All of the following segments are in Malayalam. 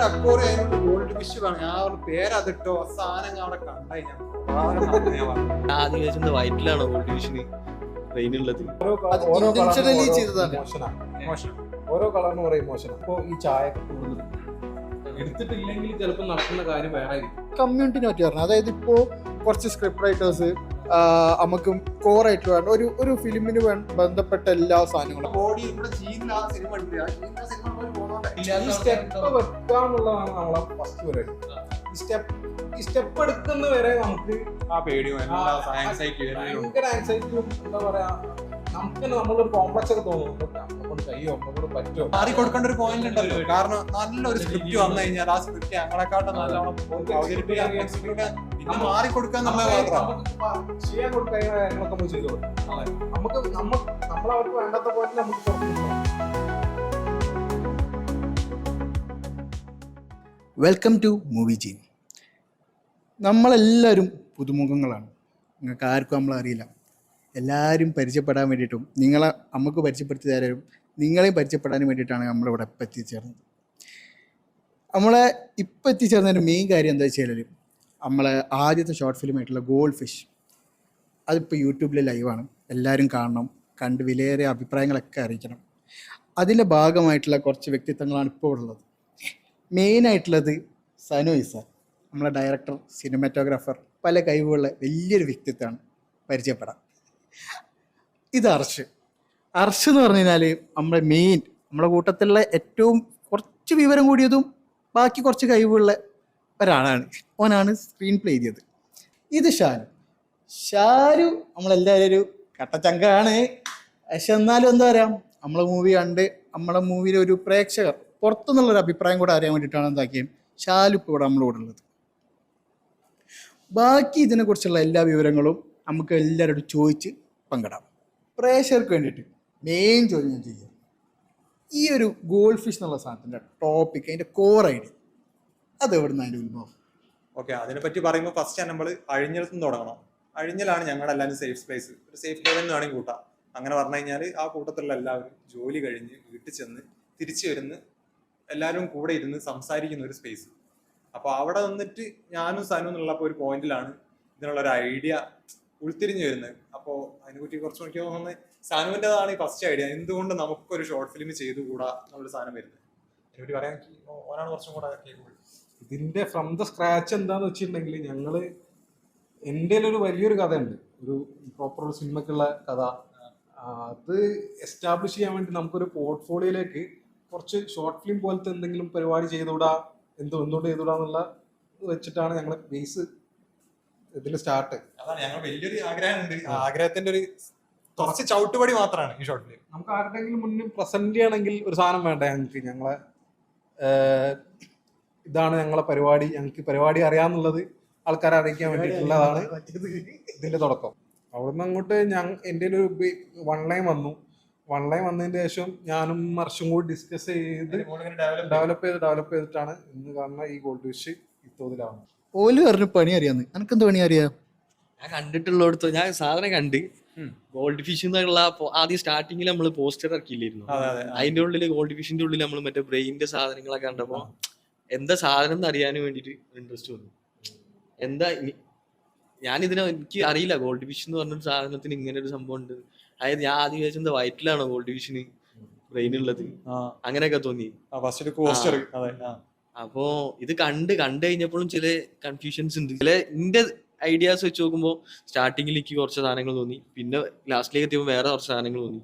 ഒരു അക്കോറി അതിനോട് ഗോൾഡ് ഫിഷ് വേണം. ഞാൻ ഒരു പേരതിട്ടോ സാധനം അവിടെ കണ്ടായി ഞാൻ ആദ്യം വയറ്റിലാണോ ഗോൾഡ് ഫിഷിന് ട്രെയിനുള്ളത്? ഓരോ കളറിന് പറയും മോശം. അപ്പൊ ഈ ചായ എടുത്തിട്ടില്ലെങ്കിൽ ചിലപ്പോൾ നടക്കുന്ന കാര്യം വേറെ കമ്മ്യൂണിറ്റിനെ പറ്റി പറഞ്ഞു. അതായത് ഇപ്പോ കുറച്ച് സ്ക്രിപ്റ്റ് റൈറ്റേഴ്സ് നമുക്ക് കോറായിട്ട് വേണ്ട ഒരു ഫിലിമിന് ബന്ധപ്പെട്ട എല്ലാ സാധനങ്ങളും ഈ സ്റ്റെപ്പ് വെക്കാന്നുള്ളതാണ് നമ്മളെ ഫസ്റ്റ് പരിപാടി. ഈ സ്റ്റെപ്പ് എടുക്കുന്ന വരെ നമുക്ക് ഭയങ്കര ആൻസൈറ്റിയും എന്താ പറയാ, നമുക്ക് നമ്മളൊരു കോംപ്ലക്സ് ഒക്കെ തോന്നും. നമ്മളോട് കഴിയോ, നമ്മളോട് പറ്റുമോ, മാറി കൊടുക്കേണ്ട ഒരു പോയിന്റ് ഉണ്ടല്ലോ. കാരണം നല്ലൊരു സ്ക്രിപ്റ്റ് വന്നു കഴിഞ്ഞാൽ ആ സ്ക്രിപ്റ്റ് ഞങ്ങളെക്കാട്ടും നല്ലോണം പിന്നെ മാറി കൊടുക്കാൻ ചെയ്യാൻ കൊടുക്കുന്ന കാര്യങ്ങളൊക്കെ നമ്മൾ ചെയ്തു കൊടുക്കും. നമ്മളവർക്ക് വേണ്ടാത്ത പോലെ നമുക്ക് പുറത്തു. വെൽക്കം ടു മൂവി ജീൻ. നമ്മളെല്ലാവരും പുതുമുഖങ്ങളാണ്. നിങ്ങൾക്ക് ആർക്കും നമ്മളറിയില്ല. എല്ലാവരും പരിചയപ്പെടാൻ വേണ്ടിയിട്ടും നമുക്ക് പരിചയപ്പെടുത്തി തരാനും നിങ്ങളെയും പരിചയപ്പെടാനും വേണ്ടിയിട്ടാണ് നമ്മളിവിടെ ഇപ്പം എത്തിച്ചേർന്നത്. നമ്മളെ ഇപ്പം എത്തിച്ചേർന്നതിൻ്റെ മെയിൻ കാര്യം എന്താ വെച്ചാൽ നമ്മളെ ആദ്യത്തെ ഷോർട്ട് ഫിലിമായിട്ടുള്ള ഗോൾഡ് ഫിഷ് അതിപ്പോൾ യൂട്യൂബിൽ ലൈവാണ്. എല്ലാവരും കാണണം, കണ്ട് വിലയേറിയ അഭിപ്രായങ്ങളൊക്കെ അറിയിക്കണം. അതിൻ്റെ ഭാഗമായിട്ടുള്ള കുറച്ച് വ്യക്തിത്വങ്ങളാണ് ഇപ്പോൾ ഉള്ളത്. മെയിനായിട്ടുള്ളത് സനു ഇസാൻ, നമ്മളെ ഡയറക്ടർ, സിനിമാറ്റോഗ്രാഫർ, പല കഴിവുള്ള വലിയൊരു വ്യക്തിത്വമാണ്. പരിചയപ്പെടാം. ഇത് അർഷ് എന്ന് പറഞ്ഞു കഴിഞ്ഞാൽ നമ്മുടെ കൂട്ടത്തിലുള്ള ഏറ്റവും കുറച്ച് വിവരം കൂടിയതും ബാക്കി കുറച്ച് കഴിവുള്ള ഒരാളാണ്. ഓനാണ് സ്ക്രീൻ പ്ലേ ചെയ്തത്. ഇത് ഷാരു നമ്മളെല്ലാവരും ഒരു കട്ടച്ചങ്കാണ്. പക്ഷെ എന്നാലും എന്താ പറയുക, നമ്മളെ മൂവി കണ്ട് നമ്മളെ മൂവിയിലെ ഒരു പ്രേക്ഷകർ പുറത്തുനിന്നുള്ളൊരു അഭിപ്രായം കൂടെ അറിയാൻ വേണ്ടിയിട്ടാണ് എന്താക്കിയും ഷാലു ഇപ്പോൾ ഇവിടെ നമ്മളോട് ഉള്ളത്. ബാക്കി ഇതിനെക്കുറിച്ചുള്ള എല്ലാ വിവരങ്ങളും നമുക്ക് എല്ലാവരോടും ചോദിച്ച് പങ്കിടാം. പ്രേക്ഷകർക്ക് വേണ്ടിയിട്ട് മെയിൻ ചോദ്യം ഞാൻ ചെയ്യാം. ഈ ഒരു ഗോൾഡ് ഫിഷ് എന്നുള്ള സാധനത്തിൻ്റെ ടോപ്പിക്, അതിൻ്റെ കോർ ഐഡിയ അത് എവിടുന്ന് അതിൻ്റെ ഉത്ഭവം? ഓക്കെ, അതിനെപ്പറ്റി പറയുമ്പോൾ ഫസ്റ്റ് നമ്മൾ അഴിഞ്ഞിടത്ത് നിന്ന് തുടങ്ങണം. അഴിഞ്ഞലാണ് ഞങ്ങളുടെ എല്ലാവരും സേഫ് സ്പേസ്, ഒരു സേഫ് ലെവൽ എന്ന് വേണമെങ്കിൽ കൂട്ടാം. അങ്ങനെ പറഞ്ഞു കഴിഞ്ഞാൽ ആ കൂട്ടത്തിലുള്ള എല്ലാവരും ജോലി കഴിഞ്ഞ് വീട്ടിൽ ചെന്ന് തിരിച്ചു വരുന്ന എല്ലാവരും കൂടെ ഇരുന്ന് സംസാരിക്കുന്ന ഒരു സ്പേസ്. അപ്പോൾ അവിടെ വന്നിട്ട് ഞാനും സനു എന്നുള്ളപ്പോൾ ഒരു പോയിന്റിലാണ് ഇതിനുള്ളൊരു ഐഡിയ ഉൾത്തിരിഞ്ഞു വരുന്നത്. അപ്പോൾ അതിനെപ്പറ്റി കുറച്ച് എനിക്ക് തോന്നുന്നത് സനുവിൻ്റെതാണ് ഈ ഫസ്റ്റ് ഐഡിയ. എന്തുകൊണ്ട് നമുക്കൊരു ഷോർട്ട് ഫിലിം ചെയ്തുകൂടാ എന്നുള്ളൊരു സാധനം വരുന്നത്. അതിനെപ്പറ്റി പറയാൻ ഓനാണ് കുറച്ചും കൂടെ കേൾക്കുന്നത്. ഇതിന്റെ ഫ്രം ദ സ്ക്രാച്ച് എന്താന്ന് വെച്ചിട്ടുണ്ടെങ്കിൽ എൻ്റെ ഒരു വലിയൊരു കഥയുണ്ട്, ഒരു പ്രോപ്പർ ഒരു സിനിമക്കുള്ള കഥ. അത് എസ്റ്റാബ്ലിഷ് ചെയ്യാൻ വേണ്ടി നമുക്കൊരു പോർട്ട്ഫോളിയോയിലേക്ക് കുറച്ച് ഷോർട്ട് ഫിലിം പോലത്തെ എന്തെങ്കിലും പരിപാടി ചെയ്തുകൂടാ, എന്തുകൊണ്ട് ചെയ്തുകൂടാന്നുള്ള വെച്ചിട്ടാണ് ഞങ്ങൾ ബേസ് ഇതിൽ സ്റ്റാർട്ട്. അതാണ് ഞങ്ങൾ വലിയൊരു ആഗ്രഹമുണ്ട്. ആഗ്രഹത്തിന്റെ ഒരു കുറച്ച് ചവിട്ടുപടി മാത്രമാണ് ഈ ഷോർട്ട് ഫിലിം. നമുക്ക് ആരുടെങ്കിലും മുന്നിൽ പ്രസന്റ് ചെയ്യണമെങ്കിൽ ഒരു സാധനം വേണ്ട ഞങ്ങളെ ഇതാണ് ഞങ്ങളെ പരിപാടി, ഞങ്ങൾക്ക് പരിപാടി അറിയാന്നുള്ളത് ആൾക്കാരെ അറിയിക്കാൻ വേണ്ടിയിട്ടുള്ളതാണ് ഇതിന്റെ തുടക്കം. അവിടുന്ന് അങ്ങോട്ട് എൻ്റെ ഒരു വൺലൈൻ വന്നതിന് ശേഷം ഞാനും മർഷും കൂടി ഡിസ്കസ് ചെയ്ത് ഡെവലപ്പ് ചെയ്തിട്ടാണ് ഇന്ന് കാണുന്ന ഈ ഗോൾഡ് ഫിഷ് ഇത്തോതിലാവുന്നത്. ഓല് പറഞ്ഞു പണി അറിയാന്ന്. എനിക്കെന്ത് പണി അറിയാം? ഞാൻ കണ്ടിട്ടുള്ളടത്ത് ഞാൻ സാധനം കണ്ട് ഗോൾഡ് ഫിഷ് എന്നുള്ള ആദ്യം സ്റ്റാർട്ടിങ്ങിൽ നമ്മൾ പോസ്റ്റർ ഇറക്കിയില്ലായിരുന്നു. അതിന്റെ ഉള്ളിൽ ഗോൾഡ് ഫിഷിന്റെ ഉള്ളിൽ നമ്മൾ മറ്റേ ബ്രെയിനിന്റെ സാധനങ്ങളൊക്കെ കണ്ടപ്പോ എന്താ സാധനം എന്ന് അറിയാൻ വേണ്ടിട്ട് ഇൻട്രസ്റ്റ് വന്നു. എന്താ എനിക്ക് അറിയില്ല ഗോൾഡ് ഫിഷ് എന്ന് പറഞ്ഞൊരു സാധനത്തിന് ഇങ്ങനെ ഒരു സംഭവം ഉണ്ട്. അതായത് ഞാൻ ആദ്യം വിചാരിച്ചത് വയറ്റിലാണോ ഗോൾഡ് ഫിഷിന് ബ്രെയിൻ ഉള്ളത്, അങ്ങനെയൊക്കെ തോന്നി. അപ്പോ ഇത് കണ്ടു കഴിഞ്ഞപ്പോഴും ചില കൺഫ്യൂഷൻസ് ഉണ്ട്. ചില എന്റെ ഐഡിയാസ് വെച്ച് നോക്കുമ്പോൾ സ്റ്റാർട്ടിങ്ങിൽ എനിക്ക് കുറച്ച് സാധനങ്ങൾ തോന്നി, പിന്നെ ലാസ്റ്റിലേക്ക് എത്തിയപ്പോൾ വേറെ കുറച്ച് സാധനങ്ങൾ തോന്നി.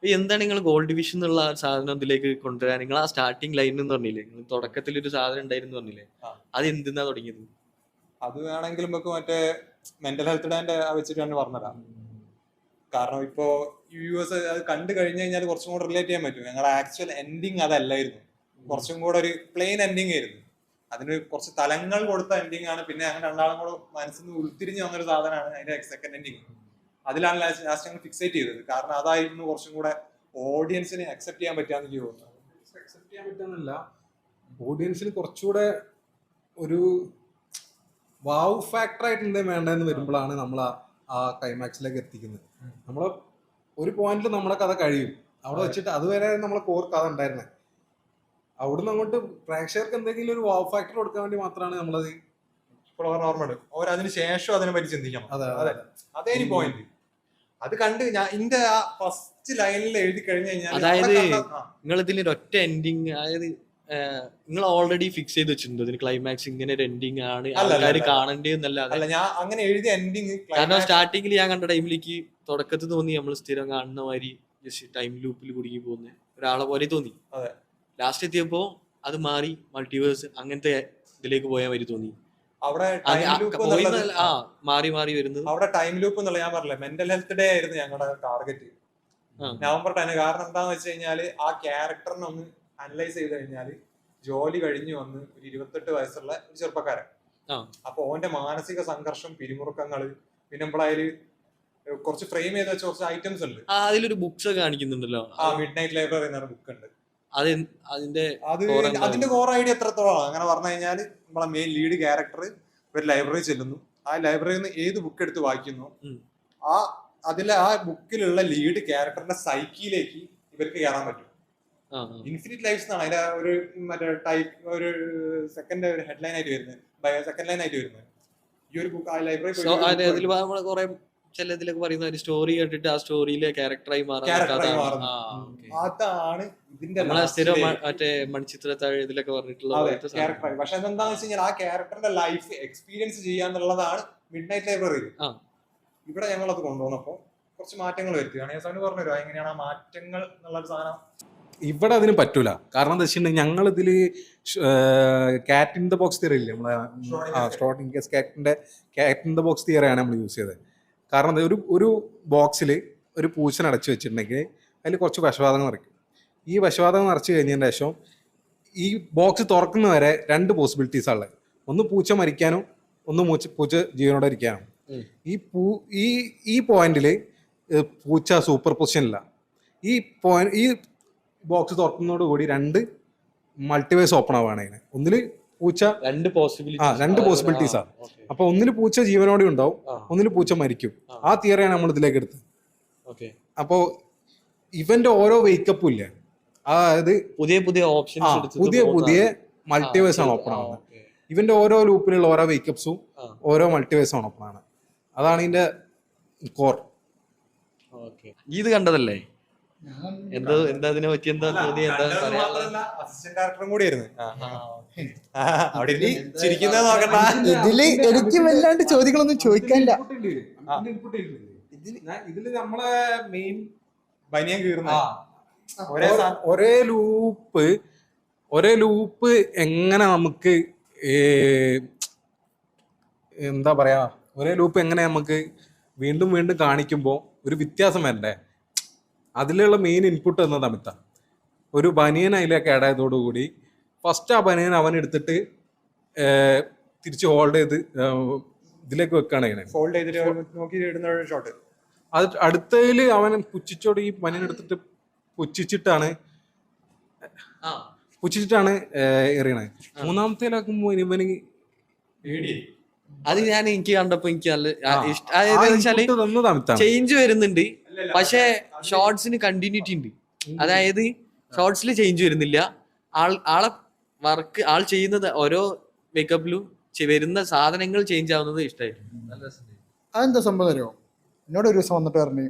എന്താണ് നിങ്ങൾ ഗോൾഡ് ഫിഷ് എന്നുള്ള സാധനം ഇതിലേക്ക് കൊണ്ടുവരാൻ നിങ്ങൾ ആ സ്റ്റാർട്ടിങ് ലൈൻ എന്ന് പറഞ്ഞില്ലേ, നിങ്ങൾ തുടക്കത്തിൽ ഒരു സാധനം ഉണ്ടായിരുന്നു പറഞ്ഞില്ലേ, അത് എന്തിനാ തുടങ്ങിയത്? അത് വേണമെങ്കിൽ നമുക്ക് മറ്റേ മെന്റൽ ഹെൽത്ത് ഡേന്റെ വെച്ചിട്ട് തന്നെ പറഞ്ഞുതരാം. കാരണം ഇപ്പോ വ്യൂവേഴ്സ് അത് കണ്ടു കഴിഞ്ഞു കഴിഞ്ഞാൽ കുറച്ചും കൂടെ റിലേറ്റ് ചെയ്യാൻ പറ്റും. ഞങ്ങളുടെ ആക്ച്വൽ എൻഡിങ് അതല്ലായിരുന്നു, കുറച്ചും കൂടെ ഒരു പ്ലെയിൻ എൻഡിങ് ആയിരുന്നു. അതിന് കുറച്ച് തലങ്ങൾ കൊടുത്ത എൻഡിങ് ആണ്. പിന്നെ അങ്ങനെ രണ്ടാളും കൂടെ മനസ്സിൽ നിന്ന് ഉൾത്തിരിഞ്ഞ് വന്നൊരു സാധനമാണ് അതിന്റെ സെക്കൻഡ് എൻഡിങ്. അതിലാണ് ലാസ്റ്റ് ഞങ്ങൾ ഫിക്സേറ്റ് ചെയ്തത്. കാരണം അതായിരുന്നു കുറച്ചും കൂടെ ഓഡിയൻസിന് അക്സെപ്റ്റ് ചെയ്യാൻ പറ്റാന്ന് എനിക്ക് തോന്നുന്നു. അക്സെപ്റ്റ് ചെയ്യാൻ പറ്റാന്നല്ല, ഓഡിയൻസിന് കുറച്ചുകൂടെ ഒരു വാവ് ഫാക്ടർ ആയിട്ട് എന്തേ വേണ്ടതെന്ന് വരുമ്പോഴാണ് നമ്മൾ ആ ക്ലൈമാക്സിലേക്ക് എത്തിക്കുന്നത്. നമ്മൾ ഒരു പോയിന്റിൽ നമ്മളെ കഥ കഴിയും, അവിടെ വെച്ചിട്ട് അതുവരെ നമ്മളെ കോർ കഥ ഉണ്ടായിരുന്നത്. അവിടുന്ന് അങ്ങോട്ട് പ്രേക്ഷകർക്ക് എന്തെങ്കിലും ഒരു വാവ് ഫാക്ടർ കൊടുക്കാൻ വേണ്ടി മാത്രമാണ് നമ്മളത്. ഇപ്പോൾ ഓർമ്മയുണ്ട് അതിന് ശേഷം അതിനെ പറ്റി ചിന്തിക്കണം. അതെ, അതേ പോയിന്റ്. അത് കണ്ട് ഞാൻ ഇന്റെ ആ ഫസ്റ്റ് ലൈനിൽ എഴുതി കഴിഞ്ഞു കഴിഞ്ഞാൽ, അതായത് നിങ്ങൾ ഇതിൽ ഒറ്റ എൻഡിങ്, അതായത് നിങ്ങൾ ഓൾറെഡി ഫിക്സ് ചെയ്ത് വെച്ചിട്ടുണ്ട് ഇതിന് ക്ലൈമാക്സ് ഇങ്ങനെ ഒരു എൻഡിങ് ആണ് ആൾക്കാർ കാണേണ്ടതെന്നല്ലാതെ. അല്ല, ഞാൻ അങ്ങനെ എഴുതിയ എൻഡിങ്. കാരണം സ്റ്റാർട്ടിങ്ങിൽ ഞാൻ കണ്ട ടൈമിലേക്ക് തുടക്കത്തിൽ തോന്നി നമ്മൾ സ്ഥിരം കാണുന്ന മാതിരി ജസ്റ്റ് ടൈം ലൂപ്പിൽ കുടുങ്ങി പോകുന്ന ഒരാളെ പോലെ തോന്നി. ലാസ്റ്റ് എത്തിയപ്പോ അത് മാറി മൾട്ടിവേഴ്സ് അങ്ങനത്തെ ഇതിലേക്ക് പോയ മാതിരി തോന്നി. അവിടെ മാറി മാറി വരുന്നത്. അവിടെ ടൈം ലൂപ്പ് എന്നുള്ള ഞാൻ പറഞ്ഞില്ല, മെന്റൽ ഹെൽത്ത് ഡേ ആയിരുന്നു ഞങ്ങളുടെ ടാർഗറ്റ് നവംബർ 10. കാരണം എന്താന്ന് വെച്ച് കഴിഞ്ഞാല് ആ ക്യാരക്ടറിനെ ഒന്ന് അനലൈസ് ചെയ്ത് കഴിഞ്ഞാല് ജോലി കഴിഞ്ഞു വന്ന് ഒരു 28 വയസ്സുള്ള ഒരു ചെറുപ്പക്കാരൻ. അപ്പൊ ഓന്റെ മാനസിക സംഘർഷം, പിരിമുറുക്കങ്ങള്, പിന്നെ നമ്മളതില് കുറച്ച് ഫ്രെയിം ചെയ്ത് വെച്ച കുറച്ച് ഐറ്റംസ് ഉണ്ട്. അതിലൊരു ബുക്സ് കാണിക്കുന്നുണ്ടല്ലോ, മിഡ് നൈറ്റ് ലൈബ്രറി എന്ന ബുക്ക് ഉണ്ട്. അതിന്റെ കോർ ഐഡിയ എത്രത്തോളം അങ്ങനെ പറഞ്ഞു കഴിഞ്ഞാല്, നമ്മളെ മെയിൻ ലീഡ് ക്യാരക്ടർ ഒരു ലൈബ്രറി ചെല്ലുന്നു. ആ ലൈബ്രറിയിൽ നിന്ന് ഏത് ബുക്ക് എടുത്ത് വായിക്കുന്നു, ആ ബുക്കിലുള്ള ലീഡ് ക്യാരക്ടറിന്റെ സൈക്കിയിലേക്ക് ഇവർക്ക് കയറാൻ പറ്റും. ഇൻഫിനിറ്റ് ലൈഫ്സ് എന്നാണ് അതിന്റെ ഒരു മറ്റേ ടൈപ്പ് ഒരു സെക്കൻഡ് ഒരു ഹെഡ്ലൈൻ ആയിട്ട് വരുന്നത്, സെക്കൻഡ് ലൈൻ ആയിട്ട് വരുന്നത്. ഈ ഒരു ബുക്ക് ആ ലൈബ്രറി ചിലതിലൊക്കെ പറയുന്ന ഒരു സ്റ്റോറി കേട്ടിട്ട് ആ സ്റ്റോറിയിലെ ക്യാരക്ടറായി മാറുന്നു. അതാണ് ഇതിന്റെ സ്ഥിരം മറ്റേ മൺചിത്രത്താഴ് ഇതിലൊക്കെ പറഞ്ഞിട്ടുള്ള ക്യാരക്ടറായി. പക്ഷെ എന്താണെന്ന് വെച്ച് കഴിഞ്ഞാൽ ആ ക്യാരക്ടറിന്റെ ലൈഫ് എക്സ്പീരിയൻസ് ചെയ്യാന്നുള്ളതാണ് മിഡ് നൈറ്റ് ലൈബ്രറി. ഇവിടെ ഞങ്ങൾ അത് കൊണ്ടുവന്നപ്പോ കുറച്ച് മാറ്റങ്ങൾ വരുത്തുകയാണ്. ഞാൻ പറഞ്ഞു എങ്ങനെയാണ് ആ മാറ്റങ്ങൾ എന്നുള്ള സാധനം ഇവിടെ അതിന് പറ്റൂല. കാരണം എന്താ വെച്ചിട്ടുണ്ടെങ്കിൽ ഞങ്ങൾ ഇതില് കാറ്റ് ഇൻ ദ ബോക്സ് തിയറി ഇല്ലേ, നമ്മളെ കാറ്റ് ഇൻ ദ ബോക്സ് തിയറിയാണ് നമ്മൾ യൂസ് ചെയ്തത്. കാരണം ഒരു ബോക്സിൽ ഒരു പൂച്ചനെ അടച്ചു വെച്ചിട്ടുണ്ടെങ്കിൽ അതിൽ കുറച്ച് വിഷവാതകം നിറയ്ക്കും. ഈ വിഷവാതകം നിറച്ച് കഴിഞ്ഞതിന് ശേഷം ഈ ബോക്സ് തുറക്കുന്നവരെ 2 പോസിബിലിറ്റീസ് ഉള്ളത്. ഒന്ന് പൂച്ച മരിക്കാനും, ഒന്ന് പൂച്ച ജീവനോടെ ഇരിക്കാനും. ഈ പോയിന്റിൽ പൂച്ച സൂപ്പർ പൊസിഷനില്ല. ഈ ബോക്സ് തുറക്കുന്നതോടുകൂടി 2 മൾട്ടിവേഴ്സ് ഓപ്പൺ ആവുകയാണ്. അതിന് ഒന്നില് പൂച്ച 2 പോസിബിലിറ്റീസാണ്. അപ്പൊ ഒന്നില് പൂച്ച ജീവനോടെ ഉണ്ടാവും, ഒന്നില് പൂച്ച മരിക്കും. ആ തിയറിയാണ് നമ്മൾ ഇതിലേക്ക് എടുത്തത്. അപ്പോ ഇവന്റെ ഓരോ വേക്കപ്പും ഇല്ല, അതായത് പുതിയ മൾട്ടിവേഴ്സ് ആണ് ഓപ്പൺ ആവുന്നത്. ഇവന്റെ ഓരോ ലൂപ്പിലുള്ള ഓരോ വേക്കപ്സും ഓരോ മൾട്ടിവേഴ്സ് ആണ് ഓപ്പൺ ആണ്. അതാണ് ഇതിന്റെ കോർ. ഇത് കണ്ടതല്ലേ? എന്താ അതിനെ പറ്റി എന്താ തോന്നി? അസിസ്റ്റന്റ് ഡയറക്ടറും കൂടിയായിരുന്നു ഇതില്. എനിക്ക് വല്ലാണ്ട് ചോദ്യങ്ങളൊന്നും ചോദിക്കാനില്ല. ഇതില് നമ്മളെ മെയിൻ ബനിയൻ കീറുന്ന ഒരേ ലൂപ്പ് എങ്ങനെ നമുക്ക് എന്താ പറയാ, ഒരേ ലൂപ്പ് എങ്ങനെ നമുക്ക് വീണ്ടും വീണ്ടും കാണിക്കുമ്പോൾ ഒരു വ്യത്യാസം വരണ്ടേ? അതിലുള്ള മെയിൻ ഇൻപുട്ട് എന്നത് അമിത. ഒരു ബനിയൻ അതിലേക്ക് ആഡ് ആയതോടുകൂടി ഫസ്റ്റ് ആ ബനിയൻ അവൻ എടുത്തിട്ട് തിരിച്ച് ഹോൾഡ് ചെയ്ത് ഇതിലേക്ക് വെക്കുകയാണ് ഇങ്ങനെ ഫോൾഡ് ചെയ്തിട്ട് നോക്കി ഇടുന്ന ഷോട്ട്. അത് അടുത്തതില് അവൻ പുച്ഛിച്ചോട് ഈ ബനിയൻ എടുത്തിട്ട് പുച്ഛിച്ചിട്ടാണ് എറിയണത്. മൂന്നാമത്തേലാക്കുമ്പോ ഇവന് അത് എനിക്ക് കണ്ടപ്പോ എനിക്ക് നല്ല ചേഞ്ച് വരുന്നുണ്ട്. പക്ഷെ ഷോർട്സിന് കണ്ടിന്യൂറ്റി ഉണ്ട്. അതായത് ഷോർട്സിൽ ചേഞ്ച് വരുന്നില്ല. ആളെ വർക്ക് ആൾ ചെയ്യുന്നത് ഓരോ മേക്കപ്പിലും വരുന്ന സാധനങ്ങൾ ചേഞ്ച് ആവുന്നത് ഇഷ്ടമായിട്ടുണ്ട്. അതെന്താ സംഭവം അറിയോ? എന്നോട് ഒരു ദിവസം വന്നിട്ട് പറഞ്ഞു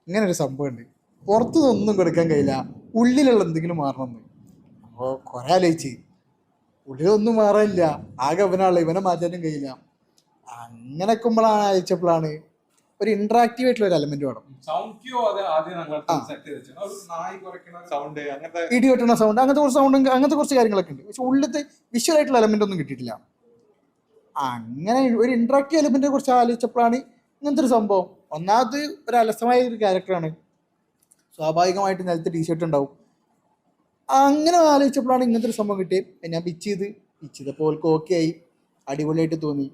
ഇങ്ങനെ ഒരു സംഭവം ഉണ്ട്, പുറത്തുനിന്നൊന്നും കൊടുക്കാൻ കഴിയില്ല, ഉള്ളിലുള്ള എന്തെങ്കിലും മാറണമെന്ന്. അപ്പോൾ കുറെ ആലോചിച്ച് ഉള്ളിലൊന്നും മാറാനില്ല, ആകെ ഇവനെ മാറ്റാനും കഴിയില്ല. അങ്ങനെ ആക്കുമ്പോഴാണ് അയച്ചപ്പോഴാണ് ഒരു ഇന്ററാക്റ്റീവ് ആയിട്ടുള്ള ഒരു എലമെന്റ് വേണം. ഇടി വെട്ടുന്ന സൗണ്ട്, അങ്ങനത്തെ കുറച്ച് കാര്യങ്ങളൊക്കെ ഉണ്ട്. പക്ഷെ ഉള്ളിലത്തെ വിഷ്വൽ ആയിട്ടുള്ള എലമെന്റ് ഒന്നും കിട്ടിയിട്ടില്ല. അങ്ങനെ ഒരു ഇന്ററാക്റ്റീവ് എലമെന്റിനെ കുറിച്ച് ആലോചിച്ചപ്പോഴാണ് ഇങ്ങനത്തെ ഒരു സംഭവം. ഒന്നാമത് ഒരു അലസമായ ഒരു ക്യാരക്ടറാണ്, സ്വാഭാവികമായിട്ട് നിലത്ത് ടീഷർട്ട് ഉണ്ടാവും. അങ്ങനെ ആലോചിച്ചപ്പോഴാണ് ഇങ്ങനത്തെ ഒരു സംഭവം കിട്ടിയത്. ഞാൻ പിച്ച് ചെയ്തപ്പോൾ ഓക്കെ ആയി, അടിപൊളിയായിട്ട് തോന്നി.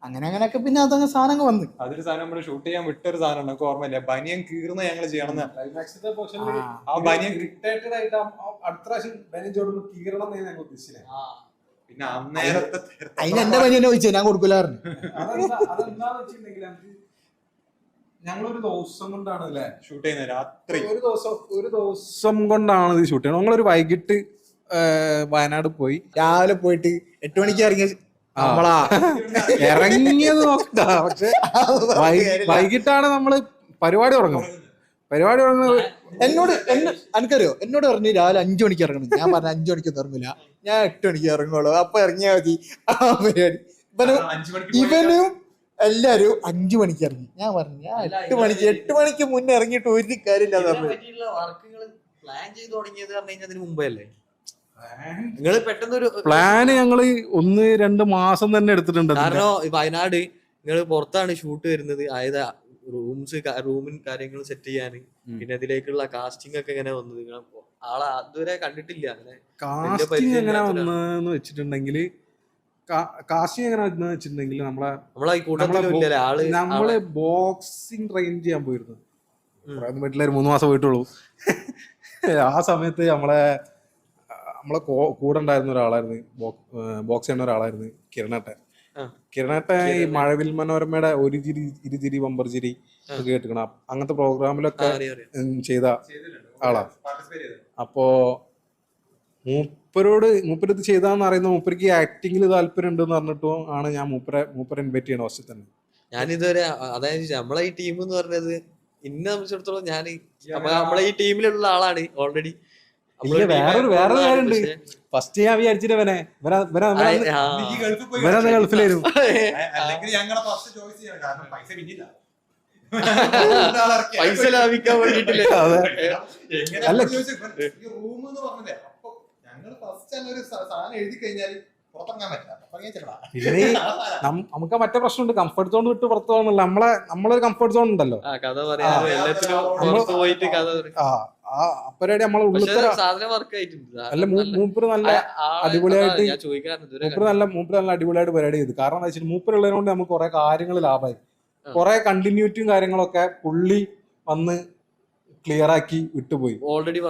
അങ്ങനെയൊക്കെ പിന്നെ അതങ്ങ് സാധനങ്ങൾ വന്ന് അതൊരു സാധനം നമ്മള് ഷൂട്ട് ചെയ്യാൻ വിട്ടൊരു സാധനം നമുക്ക് ഓർമ്മയില്ല. ബനിയൻ കീറുന്ന ഞങ്ങൾ ചെയ്യണം. പിന്നെ അന്നേരത്തെ അതിന് എന്റെ ബനിയനെ ചോദിച്ചാൽ ഞാൻ കൊടുക്കില്ലായിരുന്നു. ഞങ്ങളൊരു ദിവസം കൊണ്ടാണ് അല്ലേ ഷൂട്ട് ചെയ്യുന്നത്, രാത്രി ഒരു ദിവസം കൊണ്ടാണ് ഇത് ഷൂട്ട് ചെയ്യുന്നത്. ഞങ്ങളൊരു വൈകിട്ട് വയനാട് പോയി. രാവിലെ പോയിട്ട് 8 മണിക്ക് ഇറങ്ങിയ നമ്മളാ ഇറങ്ങിയത് നോക്കണ്ട, പക്ഷെ വൈകിട്ടാണ് നമ്മള് പരിപാടി തുടങ്ങുന്നത്. എനിക്കറിയോ, എന്നോട് പറഞ്ഞു രാവിലെ 5 മണിക്ക് ഇറങ്ങണം. ഞാൻ പറഞ്ഞു 5 മണിക്കൊന്നും ഇറങ്ങില്ല, ഞാൻ 8 മണിക്ക് ഇറങ്ങുള്ളൂ, അപ്പൊ ഇറങ്ങിയാൽ മതി ആ പരിപാടി. ഇവനും എല്ലാരും 5 മണിക്ക് ഇറങ്ങി. ഞാൻ പറഞ്ഞു ഞാൻ 8 മണിക്ക് മുന്നേ ഇറങ്ങിയിട്ട് ഒരു കാര്യമില്ലാതെ വർക്കുകൾ പ്ലാൻ ചെയ്ത് തുടങ്ങിയത് പറഞ്ഞു കഴിഞ്ഞാൽ അതിന് മുമ്പേ അല്ലേ നിങ്ങൾ പെട്ടെന്നൊരു പ്ലാന് ഞങ്ങള് 1-2 മാസം തന്നെ എടുത്തിട്ടുണ്ട്. കാരണം വയനാട് നിങ്ങൾ പുറത്താണ് ഷൂട്ട് വരുന്നത്, അതായത് റൂമും കാര്യങ്ങളും സെറ്റ് ചെയ്യാന്, പിന്നെ അതിലേക്കുള്ള കാസ്റ്റിംഗ് ഒക്കെ എങ്ങനെ വന്നത്? നിങ്ങൾ ആളെ അതുവരെ കണ്ടിട്ടില്ല. അങ്ങനെ കാസ്റ്റിംഗ് എങ്ങനെ വന്നതെന്ന് വെച്ചിട്ടുണ്ടെങ്കിൽ നമ്മളെ ഈ കൂട്ടത്തിലില്ല ആള് നമ്മള് ബോക്സിംഗ് ട്രെയിൻ ചെയ്യാൻ പോയിരുന്നു. വീട്ടിലെ 3 മാസം പോയിട്ടുള്ളൂ. ആ സമയത്ത് നമ്മളെ കൂടെ ഉണ്ടായിരുന്ന ഒരാളായിരുന്നു, ബോക്സ് ചെയ്യുന്ന ഒരാളായിരുന്നു കിരണേട്ടൻ. കിരണേട്ടൻ ഈ മഴവിൽ മനോരമയുടെ ഒരു ചിരി ഇരുചിരി ബമ്പർ ചിരി കേട്ടിക്കണം, അങ്ങനത്തെ പ്രോഗ്രാമിലൊക്കെ ചെയ്ത ആളാ. അപ്പോ മൂപ്പരത് ചെയ്താന്ന് അറിയുന്ന മൂപ്പർക്ക് ആക്ടിങ്ങിൽ താല്പര്യം ഉണ്ടെന്ന് പറഞ്ഞിട്ടോ ആണ് ഞാൻ മൂപ്പരെ ഇൻവൈറ്റ് ചെയ്യണ വർഷത്തിൽ തന്നെ. ഞാനിതുവരെ അതായത് നമ്മളെ ഈ ടീം എന്ന് പറഞ്ഞത് ഇന്നെ സംബന്ധിച്ചിടത്തോളം ഞാൻ നമ്മളെ ഈ ടീമിലുള്ള ആളാണ് ഓൾറെഡി. വേറൊരു കാര്യമുണ്ട്. ഫസ്റ്റ് ഞാൻ വിചാരിച്ചിട്ടവനെ ഗൾഫിലായിരുന്നു. പൈസ ലാഭിക്കാൻ വേണ്ടിട്ടില്ല. അല്ല പിന്നെ നമുക്ക് മറ്റേ പ്രശ്നമുണ്ട്, കംഫർട്ട് സോൺ വിട്ട് പുറത്തു പോകുന്നില്ല. നമ്മളൊരു കംഫർട്ട് സോൺ ഉണ്ടല്ലോ, കഥ പറയാനും എല്ലാത്തിനും പോയിട്ട് കഥ അപ്പരടി നമ്മളെ ഉള്ളിൽ സാധനം വർക്ക് ആയിട്ടുണ്ട്. അല്ല മൂപ്പര് നല്ല അടിപൊളിയായിട്ട് മൂപ്പര് നല്ല അടിപൊളിയായിട്ട് പരിപാടി ചെയ്തു. കാരണം എന്താ വെച്ചാൽ മൂപ്പരുള്ളതിനെ കൊണ്ട് നമുക്ക് കുറെ കാര്യങ്ങൾ ലാഭമായി. കുറെ കണ്ടിന്യൂറ്റിയും കാര്യങ്ങളൊക്കെ പുള്ളി വന്ന് ക്ലിയർ ആക്കി വിട്ടുപോയി. ഓൾറെഡി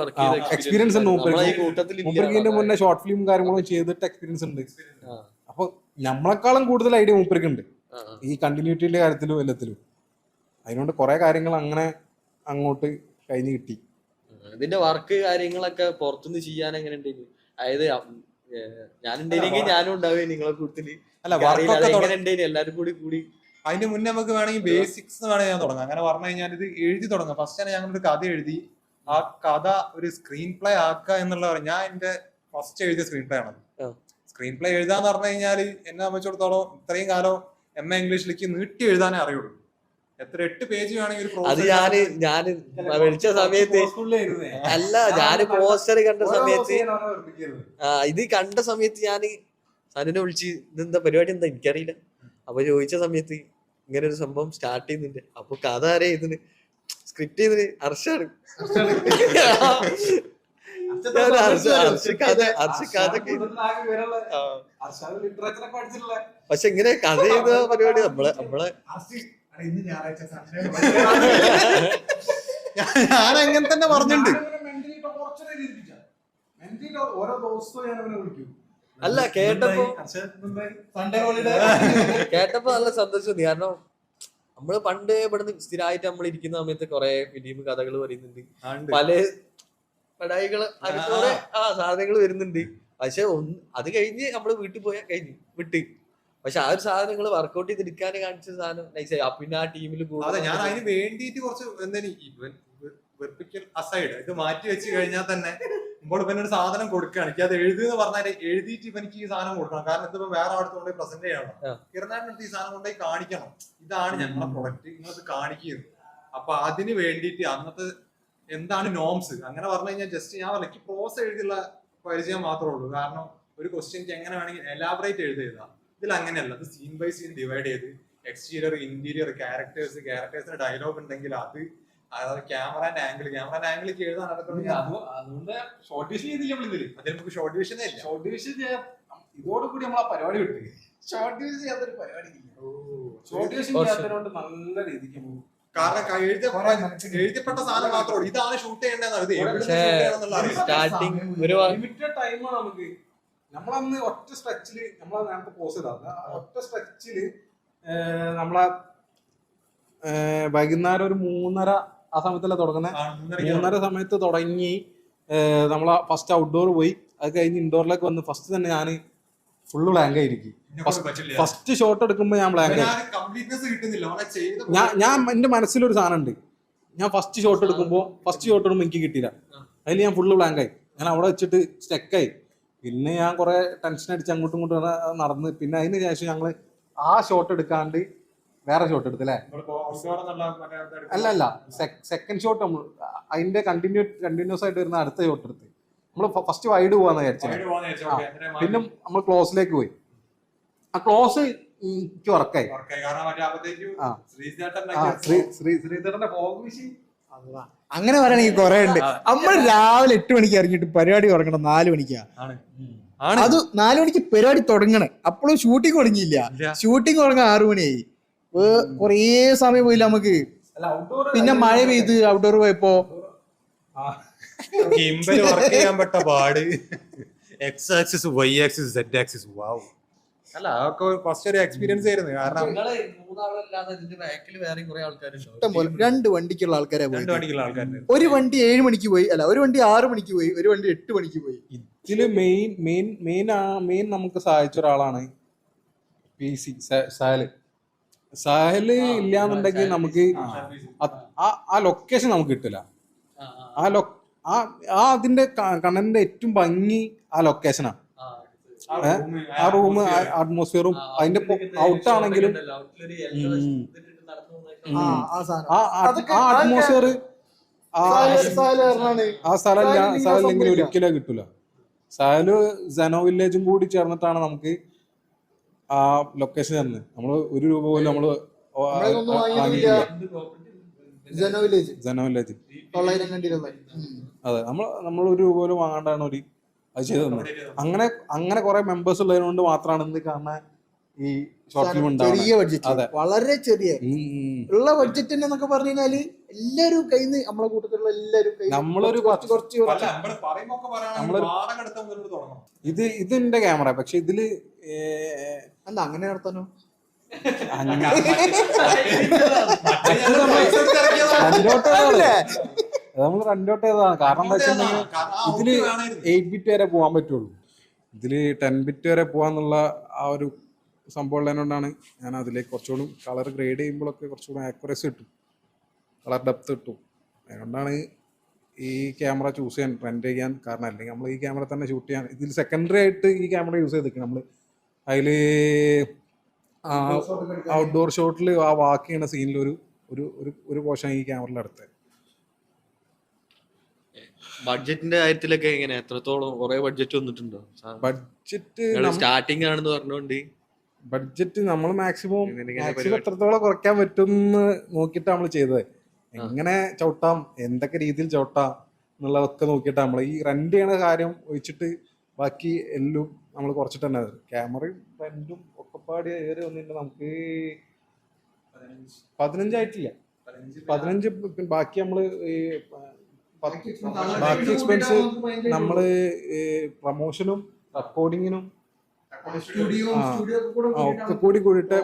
എക്സ്പീരിയൻസ് ഉണ്ട് മൂപ്പർക്ക് മുന്നേ ഷോർട്ട് ഫിലിം കാര്യങ്ങളും ചെയ്തിട്ട് എക്സ്പീരിയൻസ് ഉണ്ട്. അപ്പൊ നമ്മളെക്കാളും കൂടുതൽ ഐഡിയ മൂപ്പർക്ക് ഉണ്ട് ഈ കണ്ടിന്യൂറ്റിന്റെ കാര്യത്തിലും എല്ലാത്തിലും. അതിനോണ്ട് കുറെ കാര്യങ്ങൾ അങ്ങനെ അങ്ങോട്ട് കഴിഞ്ഞ് കിട്ടി. ഇതിന്റെ വർക്ക് കാര്യങ്ങളൊക്കെ പുറത്തുനിന്ന് ചെയ്യാൻ എങ്ങനെ ഉണ്ടായിരുന്നു? അതായത് ഞാനുണ്ടെങ്കിൽ ഞാനും ഉണ്ടാവുക നിങ്ങളെ കൂട്ടത്തില്. എല്ലാരും കൂടി അതിന് മുന്നേ നമുക്ക് വേണമെങ്കിൽ ബേസിക്സ് വേണമെങ്കിൽ ഞാൻ തുടങ്ങാം. അങ്ങനെ പറഞ്ഞു കഴിഞ്ഞാൽ ഇത് എഴുതി തുടങ്ങാം. ഫസ്റ്റ് തന്നെ ഞങ്ങളൊരു കഥ എഴുതി ആ കഥ ഒരു സ്ക്രീൻ പ്ലേ ആക്കുക എന്നുള്ള ഞാൻ എന്റെ ഫസ്റ്റ് എഴുതിയ സ്ക്രീൻ പ്ലേ ആണ്. സ്ക്രീൻ പ്ലേ എഴുതാന്ന് പറഞ്ഞു കഴിഞ്ഞാൽ എന്നെ സംബന്ധിച്ചിടത്തോളം ഇത്രയും കാലം MA ഇംഗ്ലീഷിലേക്ക് നീട്ടി എഴുതാനേ അറിയുള്ളൂ. എത്ര 8 പേജ് വേണമെങ്കിൽ അത് ഞാന് വിളിച്ച സമയത്ത് അല്ല, ഞാന് പോസ്റ്റർ കണ്ട സമയത്ത് ഇത് കണ്ട സമയത്ത് ഞാന് സനുനെ വിളിച്ച് ഇതെന്താ പരിപാടി എന്താ എനിക്കറിയില്ല. അപ്പൊ ചോദിച്ച സമയത്ത് ഇങ്ങനെ ഒരു സംഭവം സ്റ്റാർട്ട് ചെയ്യുന്നുണ്ട്. അപ്പൊ കഥ ആരേ ഇതിന് സ്ക്രിപ്റ്റ് ചെയ്തിന് അർഷാണ്. പക്ഷെ ഇങ്ങനെ കഥ ചെയ്ത പരിപാടി നമ്മളെ ഞാൻ അങ്ങനെ തന്നെ പറഞ്ഞിട്ടുണ്ട്. അല്ല കേട്ടപ്പോ നല്ല സന്തോഷം. കാരണം നമ്മള് പണ്ട് ഇവിടുന്ന് സ്ഥിരമായിട്ട് നമ്മൾ ഇരിക്കുന്ന സമയത്ത് കുറെ ഫിലിം കഥകൾ പറയുന്നുണ്ട്, പല പടായികള് കുറെ സാധനങ്ങൾ വരുന്നുണ്ട്. പക്ഷെ അത് കഴിഞ്ഞ് നമ്മള് വീട്ടിൽ പോയാൽ കഴിഞ്ഞു വിട്ട്. പക്ഷെ ആ ഒരു സാധനങ്ങൾ വർക്ക്ഔട്ട് ചെയ്തെടുക്കാൻ കാണിച്ച സാധനം നൈസായി. പിന്നെ ആ ടീമിൽ അതെ, ഞാൻ അതിന് വേണ്ടിയിട്ട് കുറച്ച് എന്തെങ്കിലും വെർപ്പിക്കൽ അസൈഡ് ഇത് മാറ്റി വെച്ച് കഴിഞ്ഞാൽ തന്നെ ഇപ്പോൾ ഇവനൊരു സാധനം കൊടുക്കുകയാണ്. എനിക്ക് അത് എഴുതുന്ന് പറഞ്ഞാൽ എഴുതിയിട്ട് ഇവനിക്ക് ഈ സാധനം കൊടുക്കണം. കാരണം ഇതിപ്പോ വേറെ അടുത്ത് കൊണ്ടുപോയി പ്രസന്റ് ചെയ്യണം. കിരണാടിനടുത്ത് ഈ സാധനം കൊണ്ടുപോയി കാണിക്കണം, ഇതാണ് ഞങ്ങളുടെ പ്രൊഡക്റ്റ്, നിങ്ങളത് കാണിക്കുന്നത്. അപ്പൊ അതിന് വേണ്ടിയിട്ട് അന്നത്തെ എന്താണ് നോംസ് അങ്ങനെ പറഞ്ഞു കഴിഞ്ഞാൽ ജസ്റ്റ് ഞാൻ എനിക്ക് പ്രോസ് എഴുതിയുള്ള പരിചയം മാത്രമേ ഉള്ളൂ. കാരണം ഒരു ക്വസ്റ്റ്യൻക്ക് എങ്ങനെ വേണമെങ്കിൽ എലാബറേറ്റ് എഴുതിയതാണ്. ഇതിൽ അങ്ങനെയല്ല, അത് സീൻ ബൈ സീൻ ഡിവൈഡ് ചെയ്ത് എക്സ്റ്റീരിയർ ഇന്റീരിയർ ക്യാരക്ടേഴ്സിന് ഡയലോഗ് ഉണ്ടെങ്കിൽ അത് ക്യാമറാന്റെ ആംഗിളിലേക്ക് എഴുതാൻ ഷോർട്ട് ഡിവിഷൻ ചെയ്തില്ല. അതിൽ നമുക്ക് ഷോർട്ട് ഡിവിഷനേ ഇല്ല. ഷോർട്ട് ഡിവിഷൻ ഇതോടുകൂടി നമ്മൾ ആ പരിപാടി വിട്ടു. ഷോർട്ട് ഡിവിഷൻ ചെയ്യാത്തൊരു പരിപാടി ഷോർട്ട് ഡിവിഷൻ ചെയ്യാത്തതുകൊണ്ട് നല്ല രീതിക്ക് പോകും. കാരണം എഴുതിയപ്പെട്ട സാധനം മാത്രമേ ഉള്ളൂ, ഇതാണ് ഷൂട്ട് ചെയ്യേണ്ടത്. ലിമിറ്റഡ് ടൈമാണ് നമുക്ക്. നമ്മളന്ന് ഒറ്റ സ്ട്രെച്ചില് നമ്മളെ നേരത്തെ പോസ് ചെയ്താ ഒറ്റ സ്ട്രെച്ചില് നമ്മളെ വൈകുന്നേരം ഒരു 3:30 ആ സമയത്തല്ലേ തുടങ്ങുന്നത്. 3:30 സമയത്ത് തുടങ്ങി നമ്മളെ ഫസ്റ്റ് ഔട്ട്ഡോർ പോയി. അത് കഴിഞ്ഞ് ഇൻഡോറിലേക്ക് വന്ന് ഫസ്റ്റ് തന്നെ ഞാൻ ഫുള്ള് ബ്ലാങ്ക് ആയിരിക്കും. ഫസ്റ്റ് ഷോട്ട് എടുക്കുമ്പോൾ ഞാൻ ബ്ലാങ്ക് ആയി. ഞാൻ എൻ്റെ മനസ്സിലൊരു സാധനം ഉണ്ട്, ഞാൻ ഫസ്റ്റ് ഷോട്ട് എടുക്കുമ്പോൾ എനിക്ക് കിട്ടിയില്ല. അതിൽ ഞാൻ ഫുള്ള് ബ്ലാങ്ക് ആയി. ഞാൻ അവിടെ വെച്ചിട്ട് സ്റ്റക്കായി. പിന്നെ ഞാൻ കുറെ ടെൻഷൻ അടിച്ച് അങ്ങോട്ടും ഇങ്ങോട്ടും നടന്ന്. പിന്നെ അതിന് ശേഷം ഞങ്ങൾ ആ ഷോട്ട് എടുക്കാണ്ട് വേറെ ഷോട്ട് എടുത്തല്ലേ? അല്ല, സെക്കൻഡ് ഷോട്ട് നമ്മൾ അതിന്റെ കണ്ടിന്യൂസ് ആയിട്ട് വരുന്ന അടുത്ത ഷോട്ട് എടുത്ത് നമ്മൾ ഫസ്റ്റ് വൈഡ് പോവാന്ന് വിചാരിച്ചത്. പിന്നെ നമ്മൾ ക്ലോസിലേക്ക് പോയി. ആ ക്ലോസ് എനിക്ക് വർക്കായി. ശ്രീധരന്റെ അങ്ങനെ പറയണെങ്കിൽ കുറെ ഉണ്ട്. നമ്മൾ രാവിലെ 8 മണിക്ക് ഇറങ്ങിയിട്ട് പരിപാടി തുടങ്ങണം 4 മണിക്കാ. അത് 4 മണിക്ക് പരിപാടി തുടങ്ങണേ. അപ്പോഴും ഷൂട്ടിംഗ് തുടങ്ങിയില്ല. ഷൂട്ടിംഗ് തുടങ്ങാൻ 6 മണിയായി. കൊറേ സമയം പോയില്ല നമുക്ക്. പിന്നെ മഴ പെയ്ത് ഔട്ട്ഡോർ പോയപ്പോ വർക്ക് ചെയ്യാൻ പെട്ട പാട്. X axis, Y axis, Z axis. Wow. അല്ല അതൊക്കെ ഫസ്റ്റ് ഒരു എക്സ്പീരിയൻസ് ആയിരുന്നു. കാരണം 2 വണ്ടിക്കുള്ള ആൾക്കാരെ പോയി. ഒരു വണ്ടി 7 മണിക്ക് പോയി, അല്ല ഒരു വണ്ടി 6 മണിക്ക് പോയി, ഒരു വണ്ടി 8 മണിക്ക് പോയി. ഇതില് മെയിൻ നമുക്ക് സഹായിച്ച ഒരാളാണ് PC സാഹല് ഇല്ലാന്നുണ്ടെങ്കിൽ നമുക്ക് ആ ലൊക്കേഷൻ നമുക്ക് കിട്ടില്ല. അതിന്റെ കണ്ണന്റെ ഏറ്റവും ഭംഗി ആ ലൊക്കേഷനാണ്. ആ റൂം, അറ്റ്മോസ്ഫിയറും അതിന്റെ ഔട്ടാണെങ്കിലും ആ അറ്റ്മോസ്ഫിയർ ആ സ്ഥലം ഇല്ലെങ്കിൽ ഒരിക്കലും കിട്ടൂല. സാഹല് സെനോ വില്ലേജും കൂടി ചേർന്നിട്ടാണ് നമുക്ക് ആ ലൊക്കേഷൻ തന്നെ. നമ്മള് 1 രൂപ പോലും നമ്മള് ജനോ വില്ലേജ് അതെ, നമ്മൾ 1 രൂപ പോലും വാങ്ങാണ്ടാണ് അത് ചെയ്തു തന്നത്. അങ്ങനെ കുറെ മെമ്പേഴ്സ് ഉള്ളതുകൊണ്ട് മാത്രമാണ് ഇന്ന് കാണാൻ ഈ ഷോർട്ട് ഫിലിം ഉണ്ടാവുന്നത്. വളരെ ചെറിയ ഉള്ള ബഡ്ജറ്റ് എന്നൊക്കെ പറഞ്ഞു കഴിഞ്ഞാല് എല്ലാരും കയ്യിന്ന്, നമ്മളെ കൂട്ടത്തിലുള്ള എല്ലാരും നമ്മളൊരു കുറച്ച് ഇതിന്റെ ക്യാമറ. പക്ഷെ ഇതില് എന്താ അങ്ങനെ നടത്താനോ? നമ്മൾ രണ്ടോട്ട് ചെയ്തതാണ്. കാരണം എന്താ വെച്ചിട്ടുണ്ടെങ്കിൽ ഇതില് 8 ബിറ്റ് വരെ പോകാൻ പറ്റുള്ളൂ. ഇതില് 10 ബിറ്റ് വരെ പോവാന്നുള്ള ആ ഒരു സംഭവം ഉള്ളതുകൊണ്ടാണ് ഞാൻ അതിലേക്ക് കുറച്ചുകൂടി കളർ ഗ്രേഡ് ചെയ്യുമ്പോഴൊക്കെ കുറച്ചുകൂടി ആക്യുറസി കിട്ടും, കളർ ഡെപ്ത് കിട്ടും. അതുകൊണ്ടാണ് ഈ ക്യാമറ ചൂസ് ചെയ്യാൻ, റെന്റ് ചെയ്യാൻ കാരണം. അല്ലെങ്കിൽ നമ്മൾ ഈ ക്യാമറ തന്നെ ഷൂട്ട് ചെയ്യാൻ, ഇതിൽ സെക്കൻഡറി ആയിട്ട് ഈ ക്യാമറ യൂസ് ചെയ്തിരിക്കും നമ്മൾ. അതിൽ ഔട്ട്ഡോർ ഷോട്ടിൽ ആ വാക്ക് ചെയ്യുന്ന സീനിൽ ഒരു പോർഷൻ ഈ ക്യാമറയിൽ എടുത്തത്. ബഡ്ജറ്റിന്റെ കാര്യത്തിലൊക്കെ എങ്ങനെ, എത്രത്തോളം കുറെ ബഡ്ജറ്റ് വന്നിട്ടുണ്ടോ? ബഡ്ജറ്റ് സ്റ്റാർട്ടിംഗ് ആണെന്ന് പറഞ്ഞുകൊണ്ട് ബഡ്ജറ്റ് നമ്മൾ മാക്സിമം എത്രത്തോളം കുറയ്ക്കാൻ പറ്റുമെന്ന് നോക്കിയിട്ടാണ് നമ്മൾ ചെയ്തത്. എങ്ങനെ ചവിട്ടാം, എന്തൊക്കെ രീതിയിൽ ചവിട്ടാം എന്നുള്ളതൊക്കെ നോക്കിയിട്ടാണ് നമ്മൾ ഈ റെന്റ് ചെയ്യണ കാര്യം ഒഴിച്ചിട്ട് ബാക്കി എല്ലാം നമ്മൾ കുറച്ചിട്ട് തന്നെ. ക്യാമറയും റെന്റും ഒക്കെ പാടി ഏറി വന്നിട്ട് നമുക്ക് 15 ആയിട്ടില്ല. 15 ബാക്കി നമ്മള് ബാക്കി എക്സ്പെൻസ് നമ്മള് പ്രൊമോഷനും റെക്കോർഡിങ്ങിനും ഒക്കെ കൂടിയിട്ട്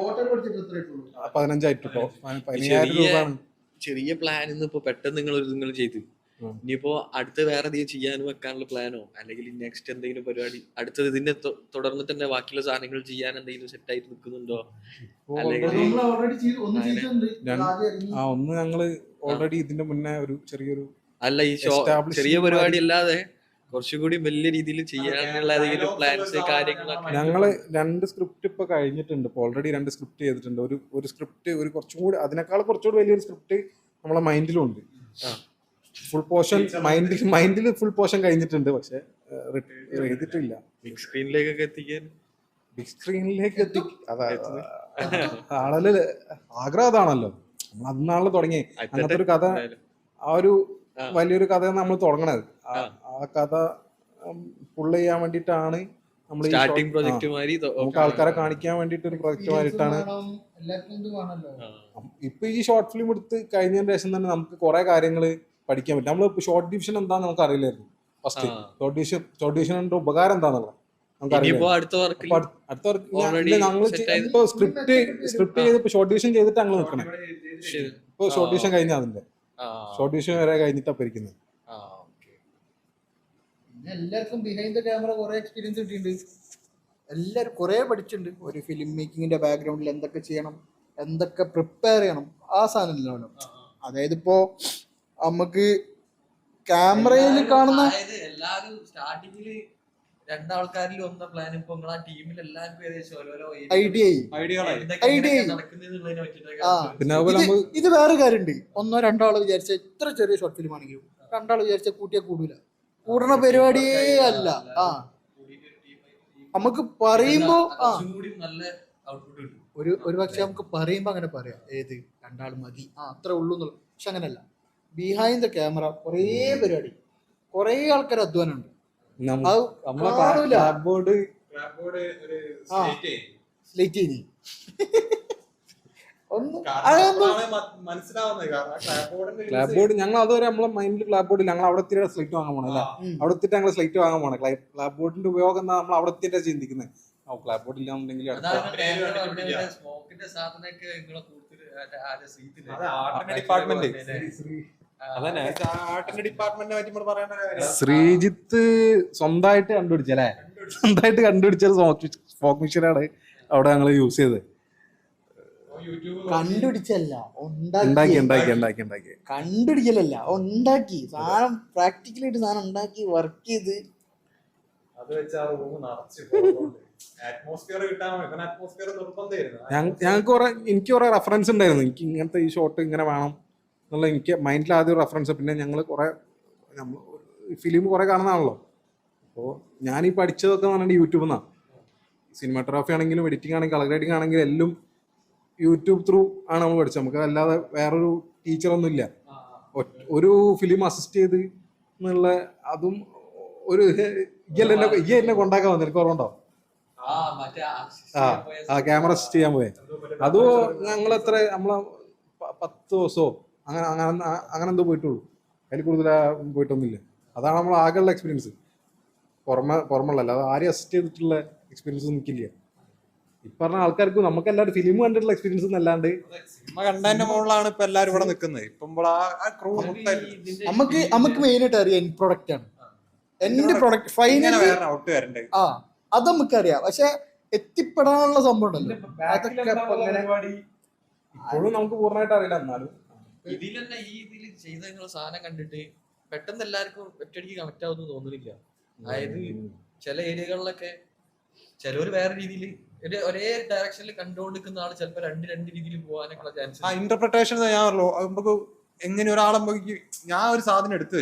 15 ആയിട്ടോ. 15,000 രൂപയാണ്. ചെറിയ പ്ലാൻ ഇപ്പൊ പെട്ടെന്ന് നിങ്ങൾ ചെയ്തു. ഇനിയിപ്പോ അടുത്ത വേറെ എന്തെങ്കിലും ചെയ്യാനും വെക്കാനുള്ള പ്ലാനോ, അല്ലെങ്കിൽ നെക്സ്റ്റ് എന്തെങ്കിലും പരിപാടി അടുത്തത് ഇതിനെ തുടർന്ന് തന്നെ ബാക്കിയുള്ള സാധനങ്ങൾ ചെയ്യാൻ എന്തെങ്കിലും സെറ്റ് ആയിട്ട് നിൽക്കുന്നുണ്ടോ? ഒന്ന് ഞങ്ങള് ഓൾറെഡി ഇതിന്റെ മുന്നേ ഒരു ചെറിയൊരു ഈ ചെറിയ പരിപാടി അല്ലാതെ കുറച്ചുകൂടി വലിയ രീതിയിൽ ചെയ്യാനുള്ള ഏതെങ്കിലും പ്ലാൻസ് കാര്യങ്ങളൊക്കെ? ഞങ്ങള് 2 സ്ക്രിപ്റ്റ് ഇപ്പൊ കഴിഞ്ഞിട്ടുണ്ട്. ഇപ്പൊ ഓൾറെഡി 2 സ്ക്രിപ്റ്റ് ചെയ്തിട്ടുണ്ട്. ഒരു സ്ക്രിപ്റ്റ് കുറച്ചും കൂടി അതിനേക്കാൾ കുറച്ചുകൂടി വലിയൊരു സ്ക്രിപ്റ്റ് നമ്മളെ മൈൻഡിലുണ്ട്. ഫുൾ പോർഷൻ മൈൻഡിൽ ഫുൾ പോർഷൻ കഴിഞ്ഞിട്ടുണ്ട്. പക്ഷെ എഴുതിയിട്ടില്ല. ബിഗ് സ്ക്രീനിലേക്കൊക്കെ എത്തിക്കാൻ. ബിഗ് സ്ക്രീനിലേക്ക് ആളല് ആഗ്രഹം അതാണല്ലോ. നമ്മൾ അന്നാണല്ലോ തുടങ്ങി അങ്ങനത്തെ ഒരു കഥ, ആ ഒരു വലിയൊരു കഥ നമ്മൾ തുടങ്ങണത്. ആ കഥ ഫുൾ ചെയ്യാൻ വേണ്ടിയിട്ടാണ് നമ്മൾ നമുക്ക് ആൾക്കാരെ കാണിക്കാൻ വേണ്ടിയിട്ട് ഒരു പ്രൊജക്ട് മാറിയിട്ടാണ്. ഇപ്പൊ ഈ ഷോർട്ട് ഫിലിം എടുത്ത് കഴിഞ്ഞതിന് ശേഷം തന്നെ നമുക്ക് കുറെ കാര്യങ്ങൾ പഠിക്കാൻ പറ്റും. നമ്മൾ ഷോർട്ട് ഡിവിഷൻ എന്താന്ന് നമുക്ക് അറിയില്ലായിരുന്നു. ഫസ്റ്റ് ഷോർട്ട് ഡിവിഷന്റെ ഉപകാരം എന്താണെന്നുള്ളത് അടുത്ത വർക്ക് ഞങ്ങൾ സ്ക്രിപ്റ്റ് ചെയ്ത് ഷോർട്ട് ഡിവിഷൻ ചെയ്തിട്ട് ഞങ്ങൾ നിൽക്കണം. ഇപ്പൊ ഷോർട്ട് ഡിവിഷൻ കഴിഞ്ഞ അതിന്റെ ഷോർട്ട് ഡിവിഷൻ വരെ കഴിഞ്ഞിട്ടാ ഇരിക്കുന്നത്. പിന്നെ എല്ലാവർക്കും ബിഹൈൻഡ് ദ ക്യാമറ കുറെ എക്സ്പീരിയൻസ് കിട്ടിയിട്ടുണ്ട്. എല്ലാവരും കുറെ പഠിച്ചിട്ടുണ്ട്. ഒരു ഫിലിം മേക്കിങ്ങിന്റെ ബാക്ക്ഗ്രൗണ്ടിൽ എന്തൊക്കെ ചെയ്യണം, എന്തൊക്കെ പ്രിപ്പയർ ചെയ്യണം, ആ സാധനം ഇല്ലല്ലോ. അതായത് ഇപ്പോ നമുക്ക് ക്യാമറയിൽ കാണുന്ന എല്ലാരും സ്റ്റാർട്ടിങ്ങില് രണ്ടാൾക്കാരിൽ ഒന്ന പ്ലാൻ ഇപ്പൊ നിങ്ങളാ ടീമിൽ എല്ലാവർക്കും ഏകദേശം ഓരോരോ ഐഡിയ നടക്കുന്നതിനെ പിന്നെ അതുപോലെ ഇത് വേറെ കാര്യമുണ്ട്. ഒന്നോ രണ്ടോ ആള് വിചാരിച്ച ഇത്ര ചെറിയ ഷോർട്ട് ഫിലിം ആണെങ്കിലും രണ്ടാള് വിചാരിച്ച കൂട്ടിയാൽ കൂടൂല, കൂടണ പരിപാടിയേ അല്ല. ആ നമുക്ക് പറയുമ്പോ നല്ല ഔട്ട്പുട്ട് കിട്ടും. ഒരു പക്ഷെ നമുക്ക് പറയുമ്പോ അങ്ങനെ പറയാം, ഏത് രണ്ടാൾ മതി, അത്രേ ഉള്ളൂ എന്നുള്ളത്. പക്ഷെ അങ്ങനല്ല. ബിഹൈൻഡ് ദ ക്യാമറ കുറേ പരിപാടി, കുറേ ആൾക്കാർ അധ്വാനം ഉണ്ട്. ക്ലാബ് ബോർഡ് ഞങ്ങൾ അതുവരെ നമ്മളെ മൈൻഡിൽ ക്ലാബ് ബോർഡിൽ ഞങ്ങൾ അവിടെ എത്തിയിട്ട് സ്ലൈറ്റ് വാങ്ങാൻ പോകണം അല്ലേ, അവിടെ എത്തിയിട്ട് ഞങ്ങൾ സ്ലൈറ്റ് വാങ്ങാൻ പോകണം. ക്ലാബ് ബോർഡിന്റെ ഉപയോഗം എന്താ നമ്മൾ അവിടെ എത്തിയിട്ടാ ചിന്തിക്കുന്നത്. ക്ലാബ് ബോർഡ് ഇല്ലാന്നുണ്ടെങ്കിൽ ശ്രീജിത്ത് സ്വന്തമായിട്ട് കണ്ടുപിടിച്ചല്ലേ, സ്വന്തമായിട്ട് കണ്ടുപിടിച്ചത് സ്മോക്ക് മിഷനാണ് അവിടെ ഞങ്ങൾ യൂസ് ചെയ്തത്. കണ്ടുപിടിച്ചല്ല, കണ്ടുപിടിക്കലല്ല, ഉണ്ടാക്കി സാധനം, പ്രാക്ടിക്കലായിട്ട് സാധനം ഉണ്ടാക്കി വർക്ക് ചെയ്ത് ഞങ്ങൾക്ക് എനിക്ക് കുറെ റെഫറൻസ് ഉണ്ടായിരുന്നു. എനിക്ക് ഇങ്ങനത്തെ ഈ ഷോട്ട് ഇങ്ങനെ വേണം എന്നുള്ള എനിക്ക് മൈൻഡിൽ ആദ്യം റെഫറൻസ്. പിന്നെ ഞങ്ങൾ കുറെ ഫിലിം കുറെ കാണുന്നതാണല്ലോ. അപ്പോൾ ഞാനീ പഠിച്ചതൊക്കെ എന്ന് പറഞ്ഞാൽ യൂട്യൂബിൽ നിന്നാണ്. സിനിമാറ്റോഗ്രാഫി ആണെങ്കിലും എഡിറ്റിംഗ് ആണെങ്കിലും കളർ ഗ്രേഡിംഗ് ആണെങ്കിലും എല്ലാം യൂട്യൂബ് ത്രൂ ആണ് നമ്മൾ പഠിച്ചത്. നമുക്ക് അല്ലാതെ വേറൊരു ടീച്ചറൊന്നും ഇല്ല. ഒരു ഫിലിം അസിസ്റ്റ് ചെയ്ത് എന്നുള്ള അതും ഒരു ഈ എന്നെ കൊണ്ടാക്കാൻ വന്നു. എനിക്ക് ഓർമ്മ ഉണ്ടോ? ക്യാമറ അസിസ്റ്റ് ചെയ്യാൻ പോയെ. അതോ ഞങ്ങളെത്ര നമ്മളെ 10 ദിവസമോ അങ്ങനെ അങ്ങനെ അങ്ങനെ എന്തോ പോയിട്ടുള്ളൂ. അതിൽ കൂടുതൽ പോയിട്ടൊന്നുമില്ല. അതാണ് നമ്മൾ ആകെയുള്ള എക്സ്പീരിയൻസ്. പുറമുള്ള അത് ആരെയും അസിസ്റ്റ് ചെയ്തിട്ടുള്ള എക്സ്പീരിയൻസ് എനിക്കില്ല. ഈ പറഞ്ഞ ആൾക്കാർക്ക് നമുക്ക് എല്ലാവരും ഫിലിം കണ്ടിട്ടുള്ള എക്സ്പീരിയൻസ് എന്നല്ലാണ്ട് സിനിമ കണ്ടതിന്റെ മുകളിലാണ് ഇപ്പൊ എല്ലാരും ഇവിടെ നിൽക്കുന്നത്. ഇപ്പൊ നമുക്ക് മെയിൻ ആയിട്ട് അറിയാം എൻഡ് പ്രൊഡക്റ്റ് ആണ്. എൻഡ് പ്രൊഡക്റ്റ് ഫൈനലി ഔട്ട് വരണ്ടേ, അത് നമുക്കറിയാം. പക്ഷെ എത്തിപ്പെടാനുള്ള സംഭവം ഉണ്ടല്ലോ, ഇപ്പോഴും നമുക്ക് പൂർണ്ണമായിട്ട് അറിയില്ല. എന്നാലും ഇതിൽ തന്നെ ഇതിൽ ചെയ്ത സാധനം കണ്ടിട്ട് പെട്ടെന്ന് എല്ലാവർക്കും ഒറ്റയടിക്ക് കണക്ട് ആവുമെന്ന് തോന്നുന്നില്ല. അതായത് ചില ഏരിയകളിലൊക്കെ ചിലവർ വേറെ രീതിയിൽ ഒരേ ഡയറക്ഷനിൽ കണ്ടുകൊണ്ടിരിക്കുന്ന ആള് ചിലപ്പോൾ രണ്ട് രീതിയിൽ പോകാനൊക്കെയുള്ള ചാൻസ്. ഇന്റർപ്രിട്ടേഷൻ നമുക്ക് എങ്ങനെ ഒരാളെ ഞാൻ ഒരു സാധനം എടുത്തു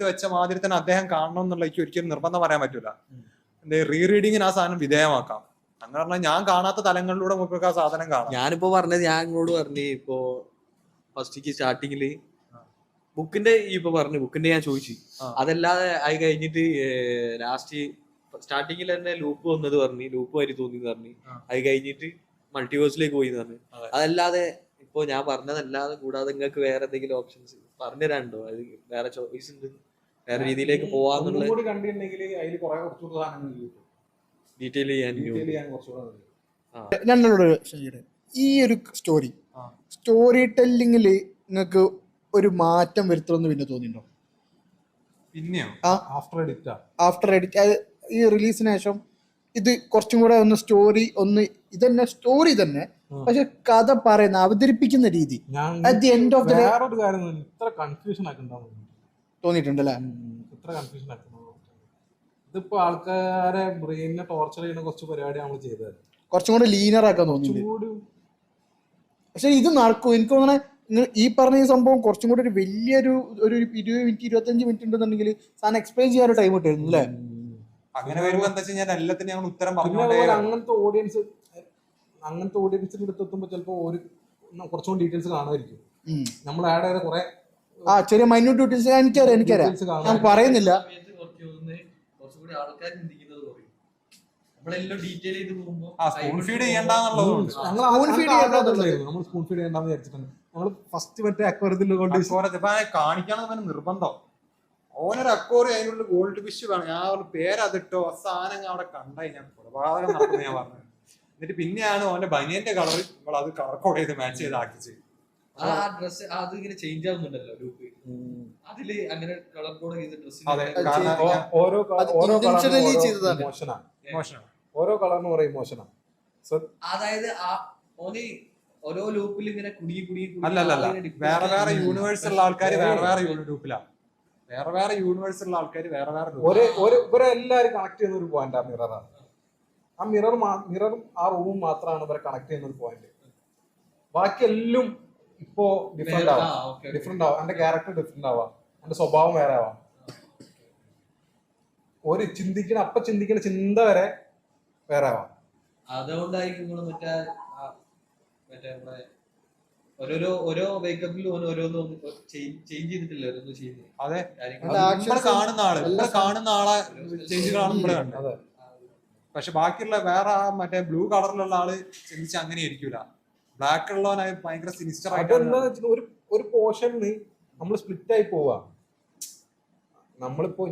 വെച്ച മാതിരി തന്നെ അദ്ദേഹം കാണണം എന്നുള്ള എനിക്ക് ഒരിക്കലും നിർബന്ധം പറയാൻ പറ്റൂല. റീറീഡിങ്ങിന് ആ സാധനം വിധേയമാക്കാം. അങ്ങനെ പറഞ്ഞാൽ ഞാൻ കാണാത്ത തലങ്ങളിലൂടെ നമുക്ക് ആ സാധനം കാണാം. ഞാനിപ്പോ പറഞ്ഞത് ഞാൻ ഇങ്ങോട്ട് പറഞ്ഞു ഇപ്പോ ഫസ്റ്റ് സ്റ്റാർട്ടിങ്ങില് ബുക്കിന്റെ ഇപ്പൊ പറഞ്ഞു ബുക്കിന്റെ ഞാൻ ചോദിച്ചു. അതല്ലാതെ ആയി കഴിഞ്ഞിട്ട് ലാസ്റ്റ് സ്റ്റാർട്ടിങ്ങിൽ തന്നെ ലൂപ്പ് വന്നത് പറഞ്ഞു, ലൂപ്പ് വരി തോന്നി പറഞ്ഞു. അത് കഴിഞ്ഞിട്ട് മൾട്ടിവേഴ്സിലേക്ക് പോയി പറഞ്ഞു. അതല്ലാതെ ഇപ്പൊ ഞാൻ പറഞ്ഞതല്ലാതെ കൂടാതെ നിങ്ങൾക്ക് വേറെ എന്തെങ്കിലും ഓപ്ഷൻസ് പറഞ്ഞു തരാനുണ്ടോ? അത് വേറെ ചോയ്സ് ഉണ്ട്, വേറെ രീതിയിലേക്ക് പോവാന്നുള്ള ഡീറ്റെയിൽ ചെയ്യാൻ ഞങ്ങളോട് ഈ ഒരു സ്റ്റോറി ടെല്ലിങ്ങില് നിങ്ങൾക്ക് ഒരു മാറ്റം വരുത്തണമെന്ന് പിന്നെ തോന്നിയിട്ടുണ്ടോ? പിന്നെയോ ആഫ്റ്റർ എഡിറ്റ് ഈ റിലീസിന് ശേഷം ഇത് കുറച്ചും കൂടെ ഇതന്നെ സ്റ്റോറി തന്നെ, പക്ഷെ കഥ പറയുന്ന അവതരിപ്പിക്കുന്ന രീതി at the end of the day തോന്നിയിട്ടുണ്ടല്ലേ? ഇതിപ്പോ ആൾക്കാരെ ബ്രെയിനിനെ ടോർച്ചർ ചെയ്യുന്ന കുറച്ച് പരിപാടി നമ്മൾ ചെയ്തത് കുറച്ചും കൂടെ ലീനർ ആക്കാൻ തോന്നി. പക്ഷെ ഇത് നടക്കും എനിക്ക് തോന്നണേ. ഈ പറഞ്ഞ ഈ സംഭവം കുറച്ചും കൂടെ ഒരു വലിയൊരു 20 മിനിറ്റ് 25 മിനിറ്റ് ഉണ്ടെന്നുണ്ടെങ്കിൽ സാധനം എക്സ്പ്ലെയിൻ ചെയ്യാൻ ടൈം കിട്ടായിരുന്നു അല്ലേ? അങ്ങനെ വരുമ്പോ എന്താ വെച്ചാൽ ഞാൻ എല്ലാത്തിനും ഞങ്ങൾ ഉത്തരം അങ്ങനത്തെ ഓഡിയൻസിന്റെ അടുത്ത് എത്തുമ്പോ ചിലപ്പോ കുറച്ചുകൂടി ഡീറ്റെയിൽസ് കാണുമായിരിക്കും. നമ്മൾ ആഡ് ചെയ്ത കുറെ ചെറിയ മൈന്യൂട്ട് ഡീറ്റെയിൽസ് എനിക്കറിയാം, ഞാൻ പറയുന്നില്ല. സ്പൂൺ ഫീഡ് ചെയ്യണ്ടെന്നുള്ളതുകൊണ്ട് നമ്മൾ സ്പൂൺ ഫീഡ് ചെയ്യണ്ടെന്ന് വിചാരിച്ചിട്ടുണ്ട്. നമ്മള് ഫസ്റ്റ് മറ്റേ അക്വറിയത്തിൽ കാണിക്കണം നിർബന്ധം. ഓനൊരു അക്വറി അതിനുള്ള ഗോൾഡ് ഫിഷ് വേണം. ഞാൻ പേരതിട്ടോ സാധനം അവിടെ കണ്ടായി ഞാൻ കൊലപാതകം നടത്തുന്ന ഞാൻ പറഞ്ഞത്. എന്നിട്ട് പിന്നെയാണ് ഓന്റെ ബനിയന്റെ കളർ നമ്മൾ അത് കളർ കോഡ് ചെയ്ത് മാച്ച് ചെയ്ത് ആക്കിച്ച്. ആ ഡ്രസ് അത് ഇങ്ങനെ ചേഞ്ച് ആവുന്നുണ്ടല്ലോ ലൂപ്പ്. അതില് അങ്ങനെ കളർ കോഡ് ചെയ്ത് അതെ, ഡ്രസ്സിന് കാരണം ഓരോ അത് ഓരോ intentionally കളറിനും ചെയ്തതാണ്. ഇമോഷനാണ്. ഇമോഷനാണ്. ഓരോ കളറിനും ഓരോ ഇമോഷനാണ്. സോ അതായത് ഓന് ഓരോ ലൂപ്പിൽ ഇങ്ങനെ കുടുങ്ങി അല്ലല്ല, ആളിങ്ങനെ depressed വേറെ വേറെ ആയി. യൂണിവേഴ്സ് ഉള്ള ആൾക്കാർ വേറെ വേറെ ഗ്രൂപ്പിലാണ്. വേറെ വേറെ യൂണിവേഴ്സ് ഉള്ള ആൾക്കാർ വേറെ വേറെ ഇവരെല്ലാരും കണക്ട് ചെയ്യുന്ന ഒരു പോയിന്റ് ആ മിററാണ്. ആ മിററും ആ റൂമും മാത്രമാണ് ഇവരെ കണക്ട് ചെയ്യുന്ന ഒരു പോയിന്റ്. ബാക്കി എല്ലാം ഇപ്പോ ഡിഫറെന്റ് ആവാം. okay. ഡിഫറെന്റ് ആവാം. എന്റെ ക്യാരക്ടർ ഡിഫറെന്റ് ആവാം. എന്റെ സ്വഭാവം വേറെ ആവാം. ഒരു ചിന്തിക്കുന്ന ചിന്ത വരെ വേറെ ആവാം. അതുകൊണ്ടായിരിക്കും നമ്മള് മറ്റേ നമ്മുടെ ഓരോ വേക്കപ്പിലും ഓരോന്നും ചേഞ്ച് ചെയ്തിട്ടില്ല ഓരോന്നും ചെയ്യുന്നത്. അതെ, കാര്യങ്ങൾ. നമ്മള് കാണുന്ന ആളെ ചേഞ്ചുകളാണ് നമ്മള് കണ്ടത്. അതെ. പക്ഷെ ബാക്കിയുള്ള വേറെ ആ മറ്റേ ബ്ലൂ കളറിലുള്ള ആള് ചിന്തിച്ച അങ്ങനെ ഇരിക്കൂല. ബ്ലാക്ക് ഉള്ളവനായി ഭയങ്കര സിനിസ്റ്റർ അതെന്താ ആയിട്ട് വെച്ചാൽ ഒരു പോർഷനിൽ നമ്മൾ സ്പ്ലിറ്റ് ആയി പോവാ.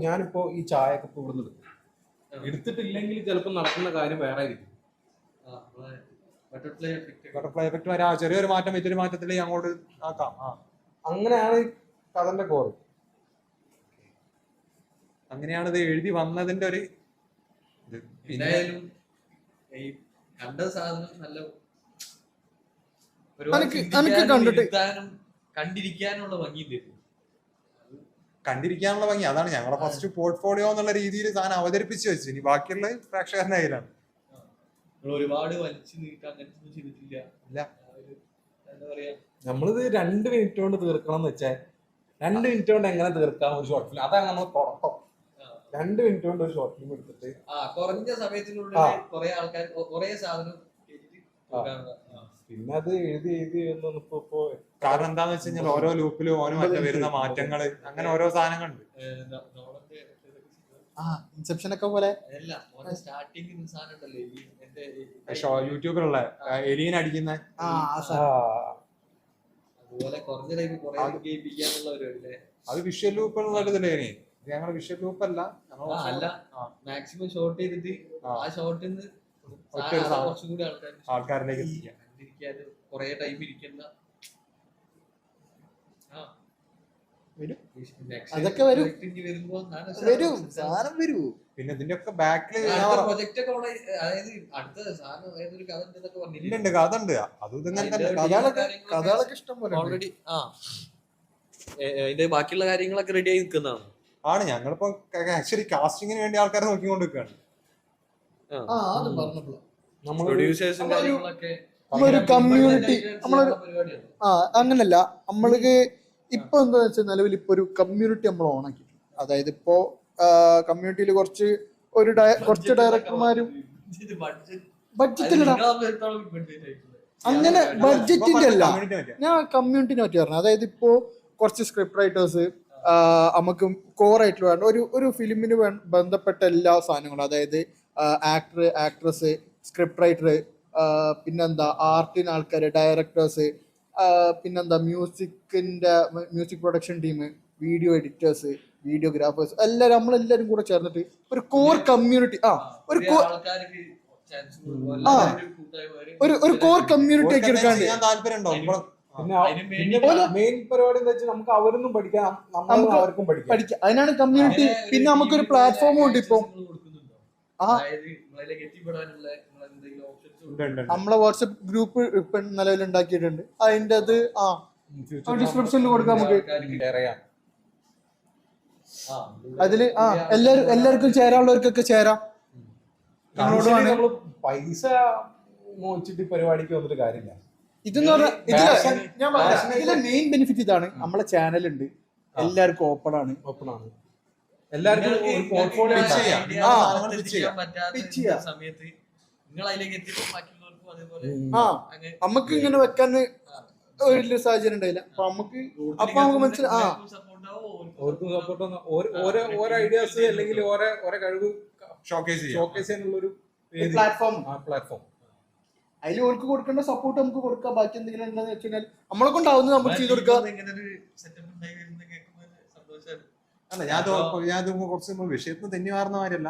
ഞാനിപ്പോ ഈ ചായ കപ്പ് ഇവിടുന്ന് എടുത്തിട്ടില്ലെങ്കിൽ ചിലപ്പോൾ നടക്കുന്ന കാര്യം വേറെ ആയിരിക്കും. ബട്ടർഫ്ലൈ എഫക്ട് വരാ, ചെറിയൊരു മാറ്റം വലിയൊരു മാറ്റത്തിലേക്ക് അങ്ങോട്ട് ആക്കാം. അങ്ങനെയാണ് ഈ കഥന്റെ കോർ. അങ്ങനെയാണ് ഇത് എഴുതി വന്നതിന്റെ ഒരു ഇത്. പിന്നെ എന്തായാലും ഈ കണ്ട സാധനം നല്ല അനക്ക് കണ്ടിട്ട് കണ്ടിരിക്കാനുള്ള ഭംഗി തരും. കണ്ടിരിക്കാനുള്ള ഭംഗി അതാണ് ഞങ്ങളെ ഫസ്റ്റ് പോർട്ട്ഫോളിയോ എന്നുള്ള രീതിയിൽ സാധനം അവതരിപ്പിച്ച് വെച്ചു. ഇനി ബാക്കിയുള്ള പ്രേക്ഷകരുടെ കയ്യിലാണ്. ഒരുപാട് വലിച്ചു നീക്കാൻ അങ്ങനത്തെ ചെയ്തിട്ടില്ല. ഇല്ല, എന്താ പറയാ, നമ്മളിത് 2 മിനിറ്റ് കൊണ്ട് തീർക്കണം എന്ന് വെച്ചാൽ 2 മിനിറ്റ് കൊണ്ട് എങ്ങനെ തീർക്കാം ഒരു ഷോർട്ട് ഫിലിം. അതാണ് നമ്മൾ തുടക്കം. 2 മിനിറ്റ് കൊണ്ട് ഒരു ഷോർട്ട് ഫിലിം എടുത്തിട്ട് കുറഞ്ഞ സമയത്തിനുള്ളിൽ കുറെ ആൾക്കാർ കുറെ സാധനം പിന്നെ അത് എഴുതി ഇപ്പൊ കാരണം എന്താന്ന് വെച്ച് കഴിഞ്ഞാൽ ഓരോ ലൂപ്പിലും ഓരോ മറ്റേ വരുന്ന മാറ്റങ്ങള് അങ്ങനെ ഓരോ സാധനങ്ങളുണ്ട്. ഇൻസെപ്ഷൻ ഒക്കെ പോലെ സ്റ്റാർട്ടിങ് സാധനം ഉണ്ടല്ലോ യൂട്യൂബിലുള്ള എലീൻ അടിക്കുന്ന അതുപോലെ കുറഞ്ഞ ടൈം കുറെ ഗെയിമിക്കാന്നുള്ള പരിപാടി. അത് വിഷ്വൽ ലൂപ്പ് എന്നുള്ളതില്ലേ? ഞങ്ങൾ വിഷ്വൽ ലൂപ്പ് അല്ല, അല്ല മാക്സിമം ഷോർട്ട് ചെയ്തിട്ട് ആ ഷോർട്ടിൽ നിന്ന് കുറച്ചും കൂടി ആൾക്കാരിലേക്ക് എത്തിക്കാം. കണ്ടിരിക്കാതെ കുറെ ടൈം ഇരിക്കുന്ന അതൊക്കെ വരും. സാധനം വരൂ. പിന്നെ ഇതിന്റെ ഒക്കെ ബാക്കില് പ്രൊജക്ട് ഒക്കെ അതായത് അടുത്ത സാധനം ഏതൊരു കഥ ഉണ്ടെന്നൊക്കെ ഇല്ലുണ്ട്, കഥ ഉണ്ട്. അതും ഇങ്ങനെ തന്നെ കഥകളൊക്കെ ഇഷ്ടം പോലെ ഓൾറെഡി അതിന്റെ ബാക്കിയുള്ള കാര്യങ്ങളൊക്കെ റെഡി ആയി നിൽക്കുന്നതാണ്. ആണ്. ഞങ്ങളിപ്പോ ആക്ച്വലി കാസ്റ്റിങ്ങിന് വേണ്ടി ആൾക്കാരെ നോക്കിക്കൊണ്ട് നിൽക്കുകയാണ്. പ്രൊഡ്യൂസേഴ്സും കാര്യങ്ങളൊക്കെ നമ്മളൊരു കമ്മ്യൂണിറ്റി അങ്ങനല്ല. നമ്മൾക്ക് ഇപ്പൊ എന്താ വെച്ചാൽ നിലവിൽ ഇപ്പൊ ഒരു കമ്മ്യൂണിറ്റി നമ്മൾ ഓണാക്കിയിട്ടുണ്ട്. അതായത് ഇപ്പോ കമ്മ്യൂണിറ്റിയിൽ കുറച്ച് ഡയറക്ടർമാരും ബഡ്ജറ്റിലിടാം. അങ്ങനെ ബഡ്ജറ്റിന്റെ അല്ല, ഞാൻ കമ്മ്യൂണിറ്റിനെ പറ്റി പറഞ്ഞു. അതായത് ഇപ്പോ കുറച്ച് സ്ക്രിപ്റ്റ് റൈറ്റേഴ്സ് നമുക്ക് കോർ ആയിട്ട് വേണ്ട ഒരു ഫിലിമിന് ബന്ധപ്പെട്ട എല്ലാ സാധനങ്ങളും, അതായത് ആക്ടർ, ആക്ട്രസ്, സ്ക്രിപ്റ്റ് റൈറ്റർ, പിന്നെന്താ ആർട്ടിന് ആൾക്കാർ, ഡയറക്ടേഴ്സ്, പിന്നെന്താ music production team, video editors, videographers, നമ്മളെല്ലാരും കൂടെ ചേർന്നിട്ട് ഒരു കോർ കമ്മ്യൂണിറ്റി ഒരു കോർ കമ്മ്യൂണിറ്റി ഒക്കെ എടുക്കാണ്ട് മെയിൻ പരിപാടി എന്താ വെച്ചാൽ നമുക്ക് അവരൊന്നും പഠിക്കാം, അവർക്കും പഠിക്കാം. അതിനാണ് കമ്മ്യൂണിറ്റി. പിന്നെ നമുക്കൊരു പ്ലാറ്റ്ഫോമും ഉണ്ട്. ഇപ്പൊ നമ്മളെ വാട്സപ്പ് ഗ്രൂപ്പ് ഇപ്പൊ നിലവിൽ ഉണ്ടാക്കിയിട്ടുണ്ട്. അതിന്റെ അത് ഡിസ്ക്രിപ്ഷനിൽ കൊടുക്കാം. നമുക്ക് അതില് എല്ലാവർക്കും ചേരാനുള്ളവർക്കൊക്കെ ചേരാം. നമ്മള് പൈസ മോഹിച്ചിട്ട് പരിപാടിക്ക് വന്നിട്ട് കാര്യമില്ല. ഇതെന്ന് പറഞ്ഞാൽ ഇതിലെ മെയിൻ ബെനിഫിറ്റ് ഇതാണ്. നമ്മളെ ചാനലുണ്ട്, എല്ലാവർക്കും ഓപ്പൺ ആണ്. എല്ലാവർക്കും സമയത്ത് നിങ്ങൾ അതിലേക്ക് എത്തിയിട്ട് മറ്റുള്ളവർക്കും അതേപോലെ നമുക്ക് ഇങ്ങനെ വെക്കാൻ ഒരു സാഹചര്യം ഉണ്ടായില്ല. അപ്പൊ നമുക്ക് മനസ്സിലായി ഓർക്കും സപ്പോർട്ട്, ഓരോ ഐഡിയാസ് അല്ലെങ്കിൽ ഓരോ കഴിവ് ഷോക്കേസ് ചെയ്യാനുള്ള ഒരു പ്ലാറ്റ്ഫോം. അതിൽ ഓർക്ക് കൊടുക്കേണ്ട സപ്പോർട്ട് നമുക്ക് കൊടുക്കാം. ബാക്കി എന്തെങ്കിലും എന്താന്ന് വെച്ച് കഴിഞ്ഞാൽ നമ്മളെ കൊണ്ടാവുന്നത് നമുക്ക് ചെയ്ത് കൊടുക്കാം. അല്ല, ഞാൻ കുറച്ച് വിഷയത്തിന് തെന്നി മാറുന്ന മാതിരല്ല.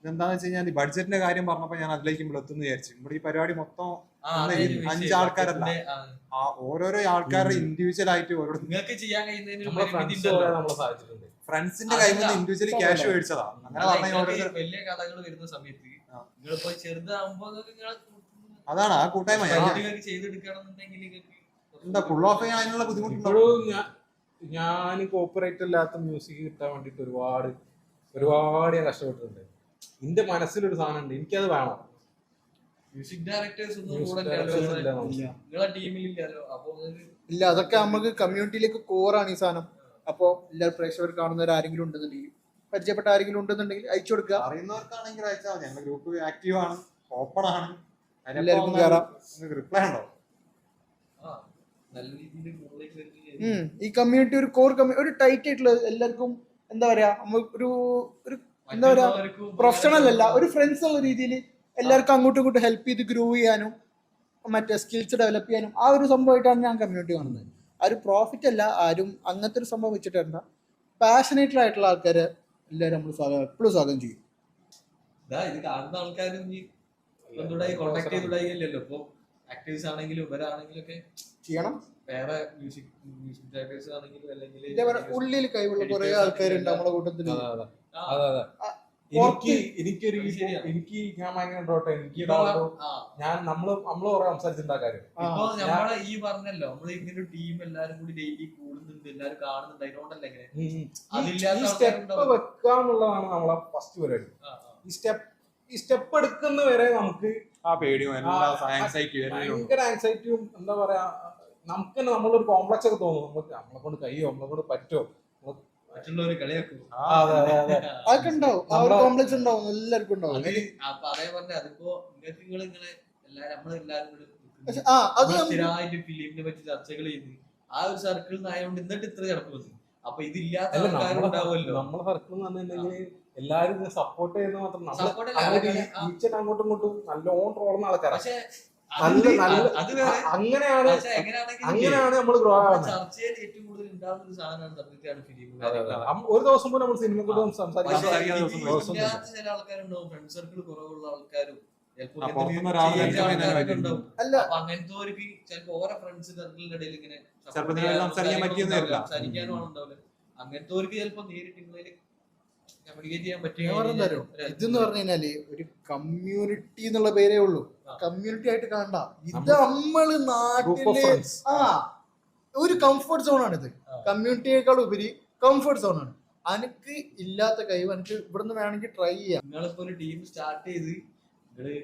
ഇതെന്താന്ന് വെച്ച് കഴിഞ്ഞാൽ ബഡ്ജറ്റിന്റെ കാര്യം പറഞ്ഞപ്പോ ഞാൻ അതിലേക്ക് ഇവിടെ എത്തുന്നു വിചാരിച്ചു. ഇവിടെ ഈ പരിപാടി മൊത്തം ആ, ഒന്ന് അതൊരു ഈ 5 വിഷയം. ആൾക്കാരല്ല, ആ, ആ ഓരോരോ ആൾക്കാരുടെ ഇൻഡിവിജ്വൽ ആയിട്ട് ഓരോ നിങ്ങൾക്ക് ചെയ്യാൻ കഴിയുന്നതിന് നമ്മളെ ഒരു ഫ്രണ്ട്സ് ഇതുണ്ടല്ലോ. നമ്മളെ സഹായിച്ചിട്ടുണ്ട്. ഫ്രണ്ട്സിന്റെ കയ്യിൽ നിന്ന് ഇൻഡിവിജ്വലി ക്യാഷ് മേടിച്ചതാ. അങ്ങനെ അല്ല, പറഞ്ഞാൽ നിങ്ങൾക്ക് ഓരോരുത്തർ വലിയ കഥകൾ വരുന്ന സമയത്ത് നിങ്ങളിപ്പോ ചെറുതാകുമ്പോ അതാണ് ആ കൂട്ടായ്മ. നിങ്ങൾക്ക് ചെയ്തെടുക്കണമെന്നുണ്ടെങ്കിൽ നിങ്ങൾക്ക് എന്താ ഫുൾ ഓഫ് ചെയ്യാൻ അതിനുള്ള ബുദ്ധിമുട്ടുണ്ടോ? ഇപ്പോഴും ഞാൻ കോപ്പറേറ്റ് ഇല്ലാത്ത മ്യൂസിക് കിട്ടാൻ വേണ്ടിട്ട് ഒരുപാട് ഞാൻ കഷ്ടപ്പെട്ടിട്ടുണ്ട്. എന്റെ മനസ്സിലൊരു സാധനം ഉണ്ട്, എനിക്കത് വേണം. മ്യൂസിക് ഡയറക്ടേഴ്സ് ഒന്നും Music കൂടെ directors ഇല്ലല്ലോ. ഇല്ല നമുക്ക്. നിങ്ങളെ ടീമിലില്ലല്ലോ. അപ്പൊ നിങ്ങൾക്ക് ഇല്ല, അതൊക്കെ നമുക്ക് കമ്മ്യൂണിറ്റിയിലേക്ക് കോറാണ് ഈ സാധനം. അപ്പോൾ എല്ലാ പ്രേക്ഷകർ കാണുന്നവർ ആരെങ്കിലും ഉണ്ടെന്നുണ്ടെങ്കിൽ, പരിചയപ്പെട്ട ആരെങ്കിലും ഉണ്ടെന്നുണ്ടെങ്കിൽ അയച്ചു കൊടുക്കുക. അറിയുന്നവർക്കാണെങ്കിൽ അയച്ചാൽ മതി. ഞങ്ങളുടെ ഗ്രൂപ്പ് ആക്റ്റീവ് ആണ്, ഓപ്പൺ ആണ്, എല്ലാവർക്കും കയറാം. റിപ്ലൈ ഉണ്ടോ? നല്ല രീതിയിൽ മുകളിലേക്ക് വരുന്നത് ഈ കമ്മ്യൂണിറ്റി ഒരു കോർ കമ്മ്യൂണിറ്റി, ഒരു ടൈറ്റ് ആയിട്ടുള്ള എല്ലാവർക്കും എന്താ പറയാ, ഒരു ഒരു എന്താ പറയാ, പ്രൊഫഷണൽ അല്ല, ഒരു ഫ്രണ്ട്സ് എന്നുള്ള രീതിയിൽ എല്ലാവർക്കും അങ്ങോട്ടും ഇങ്ങോട്ടും ഹെൽപ്പ് ചെയ്ത് ഗ്രോ ചെയ്യാനും മറ്റേ സ്കിൽസ് ഡെവലപ്പ് ചെയ്യാനും ആ ഒരു സംഭവമായിട്ടാണ് ഞാൻ കമ്മ്യൂണിറ്റി കാണുന്നത്. ആ ഒരു പ്രോഫിറ്റ് അല്ല, ആരും അങ്ങനത്തെ ഒരു സംഭവം വെച്ചിട്ടല്ല. പാഷനേറ്റഡ് ആയിട്ടുള്ള ആൾക്കാരെ എല്ലാവരും നമ്മൾ എപ്പോഴും സ്വാഗതം ചെയ്യും. ഇത് കാണുന്ന ആൾക്കാരും ഈ കോണ്ടാക്ട് ചെയ്തുണ്ടായില്ലല്ലോ. ഇപ്പൊ ആക്ടേഴ്സ് ആണെങ്കിലും ഇവരാണെങ്കിലും ഒക്കെ ചെയ്യണം. വേറെ മ്യൂസിക് ഡയറക്ടേഴ്സ് ആണെങ്കിലും അല്ലെങ്കിൽ എന്താ പറയാ, ഉള്ളിൽ കഴിവുള്ള കുറെ ആൾക്കാരുണ്ട് നമ്മളെ കൂട്ടത്തിൽ. അതെ. എനിക്ക് ഞാൻ ഭയങ്കര ഡോട്ടെ, എനിക്ക് നമ്മള് കുറെ സംസാരിച്ചിട്ടുണ്ടാക്കാരും. ഇപ്പൊ നമ്മളെ ഈ പറഞ്ഞല്ലോ, നമ്മള് ഇങ്ങനെ ഒരു ടീം എല്ലാരും കൂടി ഡെയിലി കൂടുന്നുണ്ട്, എല്ലാരും കാണുന്നുണ്ട്. അതിനോണ്ടല്ല എങ്ങനെ ഈ സ്റ്റെപ്പ് വെക്കാന്നുള്ളതാണ് നമ്മളെ ഫസ്റ്റ് പരിപാടി. ഈ സ്റ്റെപ്പ് എടുക്കുന്ന വരെ നമുക്ക് ആ പേടിയും ഭയങ്കര ആൻസൈറ്റിയും എന്താ പറയാ, നമുക്ക് തന്നെ നമ്മളൊരു കോംപ്ലക്സ് ഒക്കെ തോന്നും. നമ്മളെ കൊണ്ട് കഴിയോ, നമ്മളെ കൊണ്ട് പറ്റോ, മറ്റുള്ളവര് കളിയാക്കും. അതൊക്കെ ഉണ്ടാവും, ആ ഒരു കോംപ്ലക്സ് ഉണ്ടാവും, എല്ലാവർക്കും ഉണ്ടാവും. അപ്പൊ അതേ പറഞ്ഞ അതിപ്പോ നിങ്ങൾക്ക് നിങ്ങള് എല്ലാരും നമ്മളെല്ലാരും കൂടെ അത് സ്ഥിരമായിട്ട് ഫിലിമിനെ പറ്റി ചർച്ചകൾ ചെയ്യുന്നു. ആ ഒരു സർക്കിളിൽ നിന്നായോണ്ട് എന്നിട്ട് ഇത്ര കിടക്കുന്നത്. അപ്പൊ ഇതില്ലാത്ത ആൾക്കാരുണ്ടാവുമല്ലോ. നമ്മളെ സർക്കിൾ എന്ന് പറഞ്ഞിട്ടുണ്ടെങ്കിൽ എല്ലാരും സപ്പോർട്ട് ചെയ്യുന്ന മാത്രം Support അല്ല, ടീച്ചർ അങ്ങോട്ടും ഇങ്ങോട്ടും നല്ലോണം ട്രോളുന്ന ആൾക്കാരാണ്. പക്ഷെ അങ്ങനെയാണ് നമ്മൾ ഗ്രോ ആവുന്നത്. ചർച്ചയിൽ ഏറ്റവും കൂടുതൽ ഉണ്ടാവുന്ന ഒരു സാധനമാണ് സബ്ജക്റ്റാണ് ഫിലിം. ഒരു ദിവസം പോലും നമ്മൾ സിനിമ കൂടെ സംസാരിക്കാൻ ചില ആൾക്കാരുണ്ടാവും, ഫ്രണ്ട് സർക്കിൾ കുറവുള്ള ആൾക്കാരും പുറത്തുനിന്ന് അല്ല, അപ്പൊ അങ്ങനത്തെ ചിലപ്പോ ഓരോ ഫ്രണ്ട്സ് സർക്കിളിന്റെ ഇടയിൽ ഇങ്ങനെ സംസാരിക്കാൻ പറ്റിയെന്നില്ല. സംസാരിക്കാനും ആളുണ്ടാവില്ല. അങ്ങനത്തെ ചിലപ്പോ നേരിട്ട് നിങ്ങളിൽ കമ്മ്യൂണിക്കേറ്റ് ചെയ്യാൻ തരും. ഇതെന്ന് പറഞ്ഞു കഴിഞ്ഞാല് ഒരു കമ്മ്യൂണിറ്റി എന്നുള്ള പേരേ ഉള്ളൂ, കമ്മ്യൂണിറ്റി ആയിട്ട് കാണണ്ട. ഇത് നമ്മള് നാട്ടില് ഒരു കംഫർട്ട് സോൺ ആണിത്. കമ്മ്യൂണിറ്റിയേക്കാൾ ഉപരി കംഫർട്ട് സോൺ ആണ്. അനക്ക് ഇല്ലാത്ത കഴിവ് എനിക്ക് ഇവിടുന്ന് വേണമെങ്കിൽ ട്രൈ ചെയ്യാം. നിങ്ങളിപ്പോ ഒരു ടീം സ്റ്റാർട്ട് ചെയ്ത് നിങ്ങള്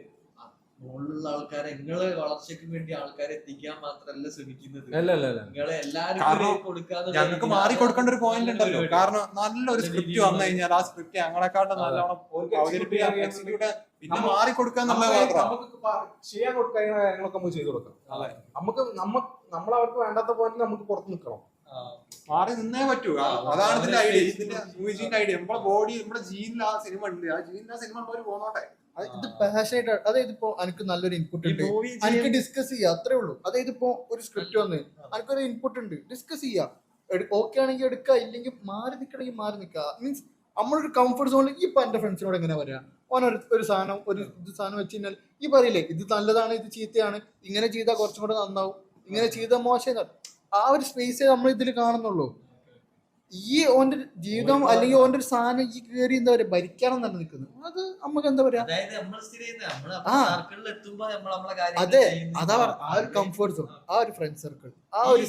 മുകളിലുള്ള ആൾക്കാരെ നിങ്ങളെ വളർച്ചയ്ക്ക് വേണ്ടി ആൾക്കാരെ എത്തിക്കാൻ മാത്രമല്ല ശ്രമിക്കുന്നത്. നിങ്ങളെ എല്ലാവരും കൊടുക്കാതെ ഞങ്ങൾക്ക് മാറി കൊടുക്കേണ്ട ഒരു പോയിന്റ് ഉണ്ടല്ലോ. കാരണം നല്ലൊരു സ്ക്രിപ്റ്റ് വന്നു കഴിഞ്ഞാൽ ആ സ്ക്രിപ്റ്റ് ഞങ്ങളെക്കാട്ടും നല്ലോണം അവതരിപ്പിക്കാൻ പിന്നെ മാറി കൊടുക്കാന്നുള്ള ചെയ്യാൻ കൊടുക്കുന്ന കാര്യങ്ങളൊക്കെ നമ്മൾ ചെയ്തു കൊടുക്കണം. നമുക്ക് നമ്മളവർക്ക് വേണ്ടാത്ത പോയിന്റ് നമുക്ക് പുറത്ത് നിൽക്കണം, മാറി നിന്നേ പറ്റൂ. അതാണ് ഇതിന്റെ ഐഡിയ, ഇതിന്റെ മ്യൂസിക്കിന്റെ ഐഡിയ. നമ്മുടെ ബോഡി, നമ്മുടെ ജീനിൽ ആ സിനിമ ഉണ്ട്, ആ ജീനിൽ ആ സിനിമ ഉള്ളവർ പോന്നോട്ടെ. ഇത് പാഷനായിട്ട്, അതായത് ഇപ്പോ എനിക്ക് നല്ലൊരു ഇൻപുട്ട് ഉണ്ട്, എനിക്ക് ഡിസ്കസ് ചെയ്യാം, അത്രേ ഉള്ളൂ. അതായത് ഇപ്പോ ഒരു സ്ക്രിപ്റ്റ് വന്ന് എനിക്കൊരു ഇൻപുട്ട് ഉണ്ട്, ഡിസ്കസ് ചെയ്യാം. ഓക്കെ ആണെങ്കിൽ എടുക്കുക, ഇല്ലെങ്കിൽ മാറി നിൽക്കണമെങ്കിൽ മാറി നിൽക്കുക. മീൻസ് നമ്മളൊരു കംഫർട്ട് സോണിൽ. ഇപ്പൊ എന്റെ ഫ്രണ്ട്സിനോട് എങ്ങനെ പറയാം, ഒരു സാധനം വെച്ച് കഴിഞ്ഞാൽ ഈ പറയില്ലേ ഇത് നല്ലതാണ്, ഇത് ചീത്തയാണ്, ഇങ്ങനെ ചെയ്താൽ കുറച്ചും കൂടെ നന്നാവും, ഇങ്ങനെ ചെയ്താൽ മോശം. ആ ഒരു സ്പേസേ നമ്മൾ ഇതിൽ കാണുന്നുള്ളൂ. ഈ ഓന്റെ ജീവിതം അല്ലെങ്കിൽ ഓന്റെ ഒരു സാധനം ഈ കയറി എന്താ പറയാ ഭരിക്കണം തന്നെ നിൽക്കുന്നത്. അത് നമുക്ക് എന്താ പറയാ, അതെ, അതാ ആ ഒരു കംഫർട്ട് സോൺ, ആ ഒരു ഫ്രണ്ട് സർക്കിൾ, ആ ഒരു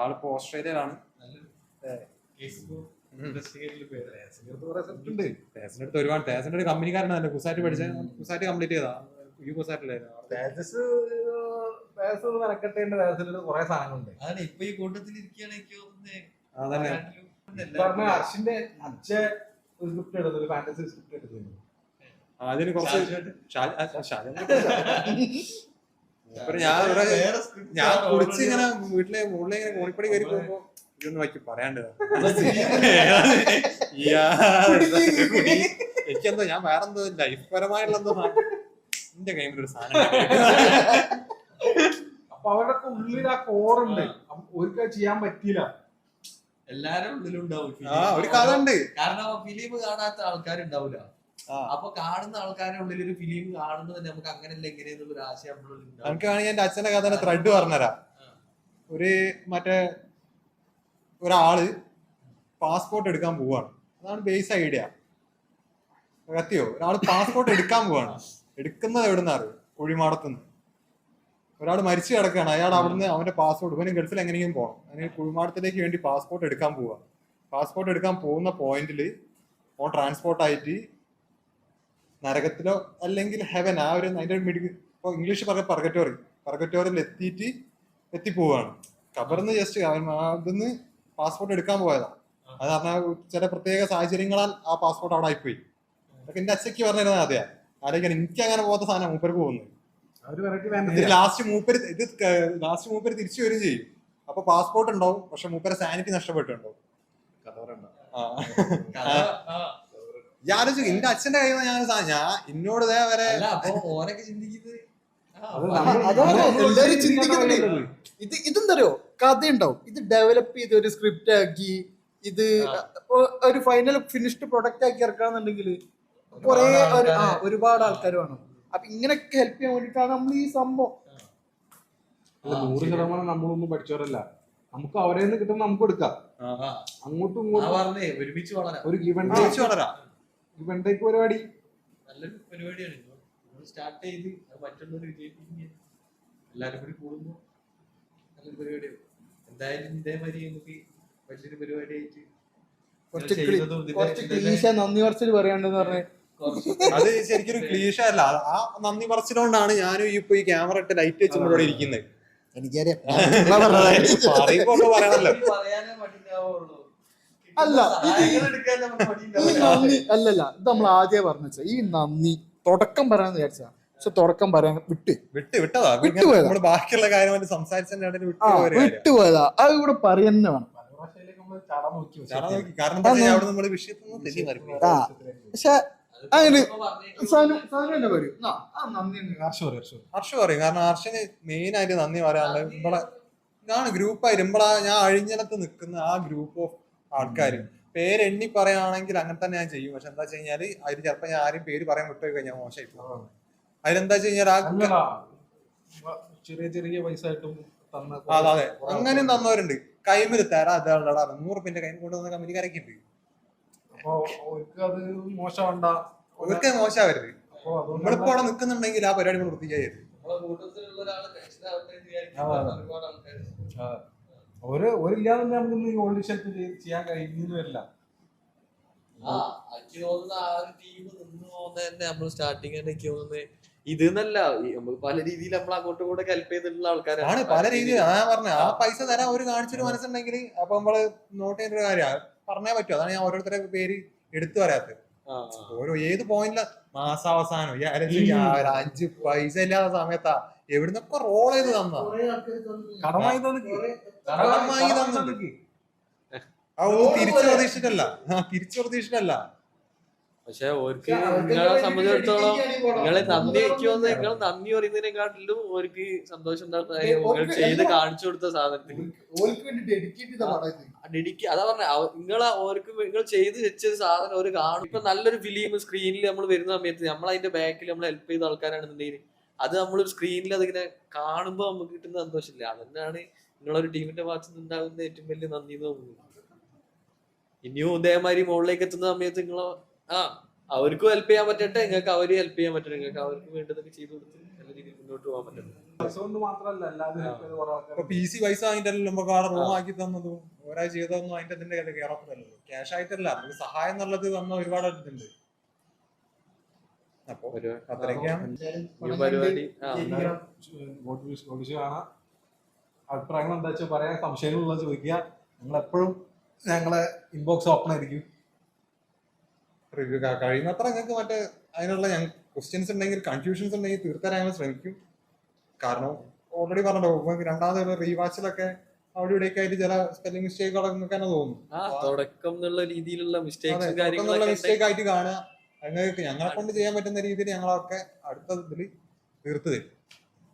ആളിപ്പോ ഓസ്ട്രേലിയയിലാണ്. തേസിന്റെ ഒരുപാട് തേസിന്റെ ഒരു കമ്പനിക്കാരനാണ് കുസാറ്റ് പഠിച്ചത്. കുസാറ്റ് കംപ്ലീറ്റ് ചെയ്താ കുറെ സാധനങ്ങളുണ്ട്. ഇപ്പൊ ഈ കൂട്ടത്തിൽ ഇരിക്കുകയാണെങ്കിൽ അർഷിന്റെ അച്ഛൻ ഒരു സ്ക്രിപ്റ്റ് എടുത്തു, ഒരു ഫാന്റസി സ്ക്രിപ്റ്റ് എടുത്തു. അതിന് കുറച്ച് ഞാൻ കുടിച്ച് ഇങ്ങനെ വീട്ടിലെ മുകളിൽ ഇങ്ങനെ കോണിപ്പടി കയറി പോകുമ്പോ ഇതൊന്നും വയ്ക്ക് പറയാണ്ടത്. എനിക്കെന്തോ ഞാൻ വേറെന്തോ ലൈഫ് പരമായിട്ടുള്ള എന്തോ എന്റെ കയ്യിൽ ഒരു സാധനം. അപ്പൊ അവരുടെ ഉള്ളിൽ ആ കോറുണ്ട്, ഒരിക്കലും ചെയ്യാൻ പറ്റിയില്ല. എല്ലാരും ഉള്ളിലുണ്ടാവും ഒരു കഥ ഉണ്ട്. കാരണം ഫിലിം കാണാത്ത ആൾക്കാരുണ്ടാവില്ല. ആ അപ്പൊ കാണുന്ന ആൾക്കാരുടെ ഉള്ളിൽ ഒരു ഫിലിം കാണുന്നത് തന്നെ നമുക്ക് അങ്ങനെയല്ല എങ്ങനെയെന്നുള്ള ഒരു ആശയം നമ്മുടെ ഉള്ളിൽ ഉണ്ടാവും. നമുക്ക് വേണമെങ്കിൽ എന്റെ അച്ഛന്റെ കഥ ത്രെഡ് പറഞ്ഞുതരാം. ഒരു മറ്റേ ഒരാള് പാസ്പോർട്ട് എടുക്കാൻ പോവാണ്. അതാണ് ബേസ് ഐഡിയ. കത്തിയോ? ഒരാള് പാസ്പോർട്ട് എടുക്കാൻ പോവാണ്. എടുക്കുന്നത് എവിടുന്നാറ്? കുഴിമാടത്തുനിന്ന്. ഒരാൾ മരിച്ചു കിടക്കുകയാണ്. അയാൾ അവിടുന്ന് അവന്റെ പാസ്പോർട്ട്, ഇവന് ഗൾഫിൽ എങ്ങനെയും പോകണം, അതിന് കുഴിമാടത്തിലേക്ക് വേണ്ടി പാസ്പോർട്ട് എടുക്കാൻ പോവാ. പാസ്പോർട്ട് എടുക്കാൻ പോകുന്ന പോയിന്റിൽ ഓൻ ട്രാൻസ്പോർട്ടായിട്ട് നരകത്തിലോ അല്ലെങ്കിൽ ഹെവൻ, ആ ഒരു അതിന്റെ ഇപ്പൊ ഇംഗ്ലീഷ് പറഞ്ഞ പർഗറ്റോറിൽ എത്തിപ്പോവാണ്. കബറിന്ന് ജസ്റ്റ് അതിന്ന് പാസ്പോർട്ട് എടുക്കാൻ പോയതാ. അത് പറഞ്ഞാൽ ചില പ്രത്യേക സാഹചര്യങ്ങളാൽ ആ പാസ്പോർട്ട് അവിടെ ആയിപ്പോയി. അതൊക്കെ എന്റെ അച്ഛക്ക് പറഞ്ഞിരുന്നത് അതെയാ. ആലോചിക്കാൻ എനിക്ക് അങ്ങനെ പോകാത്ത സാധനം മൂപ്പർക്ക് പോകുന്നത്. ലാസ്റ്റ് മൂപ്പര് തിരിച്ചു വരും ചെയ്യും. അപ്പൊ പാസ്പോർട്ട് ഉണ്ടാവും, പക്ഷെ മൂപ്പരെ സാനിറ്റി നഷ്ടപ്പെട്ടുണ്ടാവും. ആലോചിക്കും എന്റെ അച്ഛന്റെ കയ്യിൽ നിന്ന് ഞാൻ എന്നോട് ഇതേവരെ ഓരൊക്കെ ചിന്തിക്കുന്നത് എല്ലാരും ചിന്തിക്കുന്നുണ്ട്. ഇതെന്തറിയോ, കഥയുണ്ടാവും. ഇത് ഡെവലപ്പ് ചെയ്ത് ഒരു സ്ക്രിപ്റ്റ് ആക്കി ഇത് ഒരു ഫൈനൽ ഫിനിഷ്ഡ് പ്രൊഡക്റ്റ് ആക്കി ഇറക്കാന്നുണ്ടെങ്കിൽ കുറെ ഒരുപാട് ആൾക്കാർ വേണം. അപ്പൊ ഇങ്ങനെയൊക്കെ ഹെൽപ്പ് ചെയ്യാൻ വേണ്ടിട്ടാണ് നമ്മൾ ഈ സംഭവം. 100% നമ്മളൊന്നും പഠിച്ചവരല്ല. നമുക്ക് അവരെ നിന്ന് കിട്ടുന്ന നമുക്ക് എടുക്കാം. അങ്ങോട്ടും ഇങ്ങോട്ടും ഒരുമിച്ച് വളരാം. ഒരു ഗിവൻടേക്ക് പരിപാടി നല്ലൊരു പരിപാടിയാണ്. സ്റ്റാർട്ട് ചെയ്ത് മറ്റുള്ളവർ വിജയിപ്പിക്കുക, എല്ലാരും കൂടി കൂടുമ്പോ നല്ലൊരു പരിപാടിയാണ്. എന്തായാലും ഇതേമാതിരി നമുക്ക് വലിയൊരു പരിപാടിയായിട്ട് നന്ദി പറച്ചിൽ പറയാണ്ടെന്ന് പറഞ്ഞ അത് ശരിക്കും ക്ലീഷ അല്ല. ആ നന്ദി പറച്ചിലോണ്ടാണ് ഞാനും ഇപ്പൊ ഈ ക്യാമറ ഇട്ട് ലൈറ്റ് വെച്ച് ഇവിടെ ഇരിക്കുന്നത്. എനിക്കറിയാം. പറയണല്ലോ. അല്ല അല്ലല്ല, ഇത് നമ്മൾ ആദ്യം പറഞ്ഞു വെച്ചാൽ ഈ നന്ദി തുടക്കം പറയാന്ന് വിചാരിച്ചാ, പക്ഷെ തുടക്കം പറയാൻ വിട്ടുപോയതാ. ബാക്കിയുള്ള കാര്യം വിട്ടുപോയതാ. അത് ഇവിടെ പറയുന്ന വേണം. കാരണം പക്ഷെ അങ്ങനെ ഹർഷ പറയും. കാരണം ഹർഷന് മെയിൻ ആയിട്ട് നന്ദി പറയാനുള്ളത് നമ്മളെ ഇതാണ് ഗ്രൂപ്പായിട്ട് ഞാൻ അഴിഞ്ഞലത്ത് നിൽക്കുന്ന ആ ഗ്രൂപ്പ് ഓഫ് ആൾക്കാർ. പേരെണ്ണി പറയുകയാണെങ്കിൽ അങ്ങനെ തന്നെ ഞാൻ ചെയ്യും. പക്ഷെ എന്താ വെച്ച് കഴിഞ്ഞാല് അതിൽ ചിലപ്പോ ഞാൻ ആരും പേര് പറയാൻ വിട്ടുപോയി കഴിഞ്ഞാൽ മോശമായി പോകും. അതിലെന്താ വെച്ച് കഴിഞ്ഞാൽ ചെറിയ പൈസ അതെ അങ്ങനെയും തന്നവരുണ്ട്. കൈമിൽ തരാ അതാ 100 കൈ കൊണ്ടുവന്ന കമ്പനിക്കാരൊക്കെ ഉണ്ട്. അവർക്ക് മോശമാവരുത്. നമ്മളിപ്പോ അവിടെ നിൽക്കുന്നുണ്ടെങ്കിൽ ആ പരിപാടി നമ്മൾ വൃത്തിയായത്. ഒരില്ലാതെ നമുക്കൊന്നും ഈ ഓൾഡ് ഷെൽഫ് ചെയ്യാൻ കഴിയുന്നു വരില്ല. എനിക്ക് തോന്നുന്ന ആ ഒരു ടീം നിന്ന് പോകുന്ന തന്നെ നമ്മൾ സ്റ്റാർട്ടിങ് തന്നെ എനിക്ക് തോന്നുന്നത് ഇത് എന്നല്ല, നമ്മൾ പല രീതിയിൽ നമ്മൾ അങ്ങോട്ടും കൂടെ ഹെൽപ്പ് ചെയ്തിട്ടുള്ള ആൾക്കാരാണ്. പല രീതിയിൽ ഞാൻ പറഞ്ഞ ആ പൈസ തരാൻ ഒരു കാണിച്ചൊരു മനസ്സുണ്ടെങ്കിൽ അപ്പൊ നമ്മള് നോട്ട് ചെയ്യുന്ന ഒരു കാര്യമാണ് പറഞ്ഞേ പറ്റും. അതാണ് ഞാൻ ഓരോരുത്തരെ പേര് എടുത്തു പറയാത്തത്. ഓരോ ഏത് പോയിന്റില മാസാവസാനം 5 പൈസ ഇല്ലാത്ത സമയത്താ എവിടുന്നൊക്കെ റോൾ ചെയ്ത് തന്ന കടമായി തന്നിട്ടുണ്ട്. അതൊന്നും തിരിച്ചു പ്രതീക്ഷിച്ചിട്ടല്ല. പക്ഷെ ഓർക്ക് നിങ്ങളെ സംബന്ധിച്ചിടത്തോളം നിങ്ങളെ നന്ദി വെക്കുമെന്ന് നിങ്ങൾ നന്ദി പറയുന്നതിനെക്കാട്ടിലും ഓർക്ക് സന്തോഷം ഉണ്ടാകുന്ന ചെയ്ത് കാണിച്ചു കൊടുത്ത സാധനത്തിന് അതാ പറഞ്ഞ നിങ്ങളെ ഓർക്ക് നിങ്ങൾ ചെയ്ത് വെച്ച സാധനം ഒരു കാണും. ഇപ്പൊ നല്ലൊരു ഫിലിം സ്ക്രീനിൽ നമ്മൾ വരുന്ന സമയത്ത് നമ്മൾ അതിന്റെ ബാക്കിൽ നമ്മൾ ഹെൽപ്പ് ചെയ്ത ആൾക്കാരാണെന്നുണ്ടെങ്കിൽ അത് നമ്മൾ സ്ക്രീനിൽ അതിങ്ങനെ കാണുമ്പോൾ നമുക്ക് കിട്ടുന്ന സന്തോഷമില്ല. അതന്നെയാണ് നിങ്ങളൊരു ടീമിന്റെ ഭാഗത്ത് നിന്ന് ഉണ്ടാകുന്ന ഏറ്റവും വലിയ നന്ദി എന്ന് തോന്നുന്നു. ഇനിയും ഇതേമാതിരി മുകളിലേക്ക് എത്തുന്ന സമയത്ത് നിങ്ങളോ അവർക്കും ഹെൽപ്പ് ചെയ്യാൻ പറ്റട്ടെ, നിങ്ങൾക്ക് അവര് ഹെൽപ്പ് ചെയ്യാൻ പറ്റട്ടെ, നിങ്ങൾക്ക് അവർക്ക് വേണ്ടതൊക്കെ ചെയ്തു കൊടുത്ത് നല്ല രീതിയിൽ മുന്നോട്ട് പോകാൻ പറ്റട്ടെ. PC പൈസ വാങ്ങിട്ടല്ലോ നമുക്ക് അവിടെ റൂം ആക്കി തന്നതും ഒരാഴ്ച ചെയ്തതൊന്നും അതിന്റെ ഇതിന്റെ കയറത്തില്ലല്ലോ. ക്യാഷ് ആയിട്ടല്ല, നമുക്ക് സഹായം എന്നുള്ളത് തന്ന ഒരുപാട് ഇതുണ്ട്. അപ്പൊ അത്രയൊക്കെയാണ് പരിപാടി. അഭിപ്രായങ്ങൾ എന്താ വെച്ചാൽ പറയാൻ, സംശയങ്ങളുള്ള ചോദിക്കുക. ഞങ്ങളെപ്പോഴും ഞങ്ങളെ ഇൻബോക്സ് ഓപ്പൺ ആയിരിക്കും. റിവ്യൂ കഴിയുന്നത്ര ഞങ്ങൾക്ക് മറ്റേ അതിനുള്ള ക്വസ്റ്റ്യൻസ് ഉണ്ടെങ്കിൽ കൺഫ്യൂഷൻസ് ഉണ്ടെങ്കിൽ തീർത്തരാൻ ഞങ്ങൾ ശ്രമിക്കും. കാരണം ഓൾറെഡി പറഞ്ഞല്ലോ രണ്ടാമത് റീവാച്ചിലൊക്കെ അവിടെ ഇവിടെയൊക്കെ ആയിട്ട് ചില സ്പെല്ലിംഗ് മിസ്റ്റേക്കുകളൊക്കെ തന്നെ തോന്നും. തുടക്കം എന്നുള്ള രീതിയിലുള്ള മിസ്റ്റേക്ക് ആയിട്ട് കാണുക. ഞങ്ങൾക്ക് ഞങ്ങളെ കൊണ്ട് ചെയ്യാൻ പറ്റുന്ന രീതിയിൽ ഞങ്ങളൊക്കെ അടുത്ത ഇതിൽ തീർത്ത് തരും.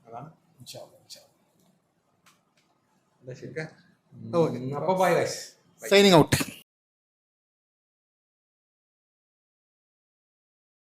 അതാണ് അപ്പൊ ബൈ ഗൈസ്. Signing out.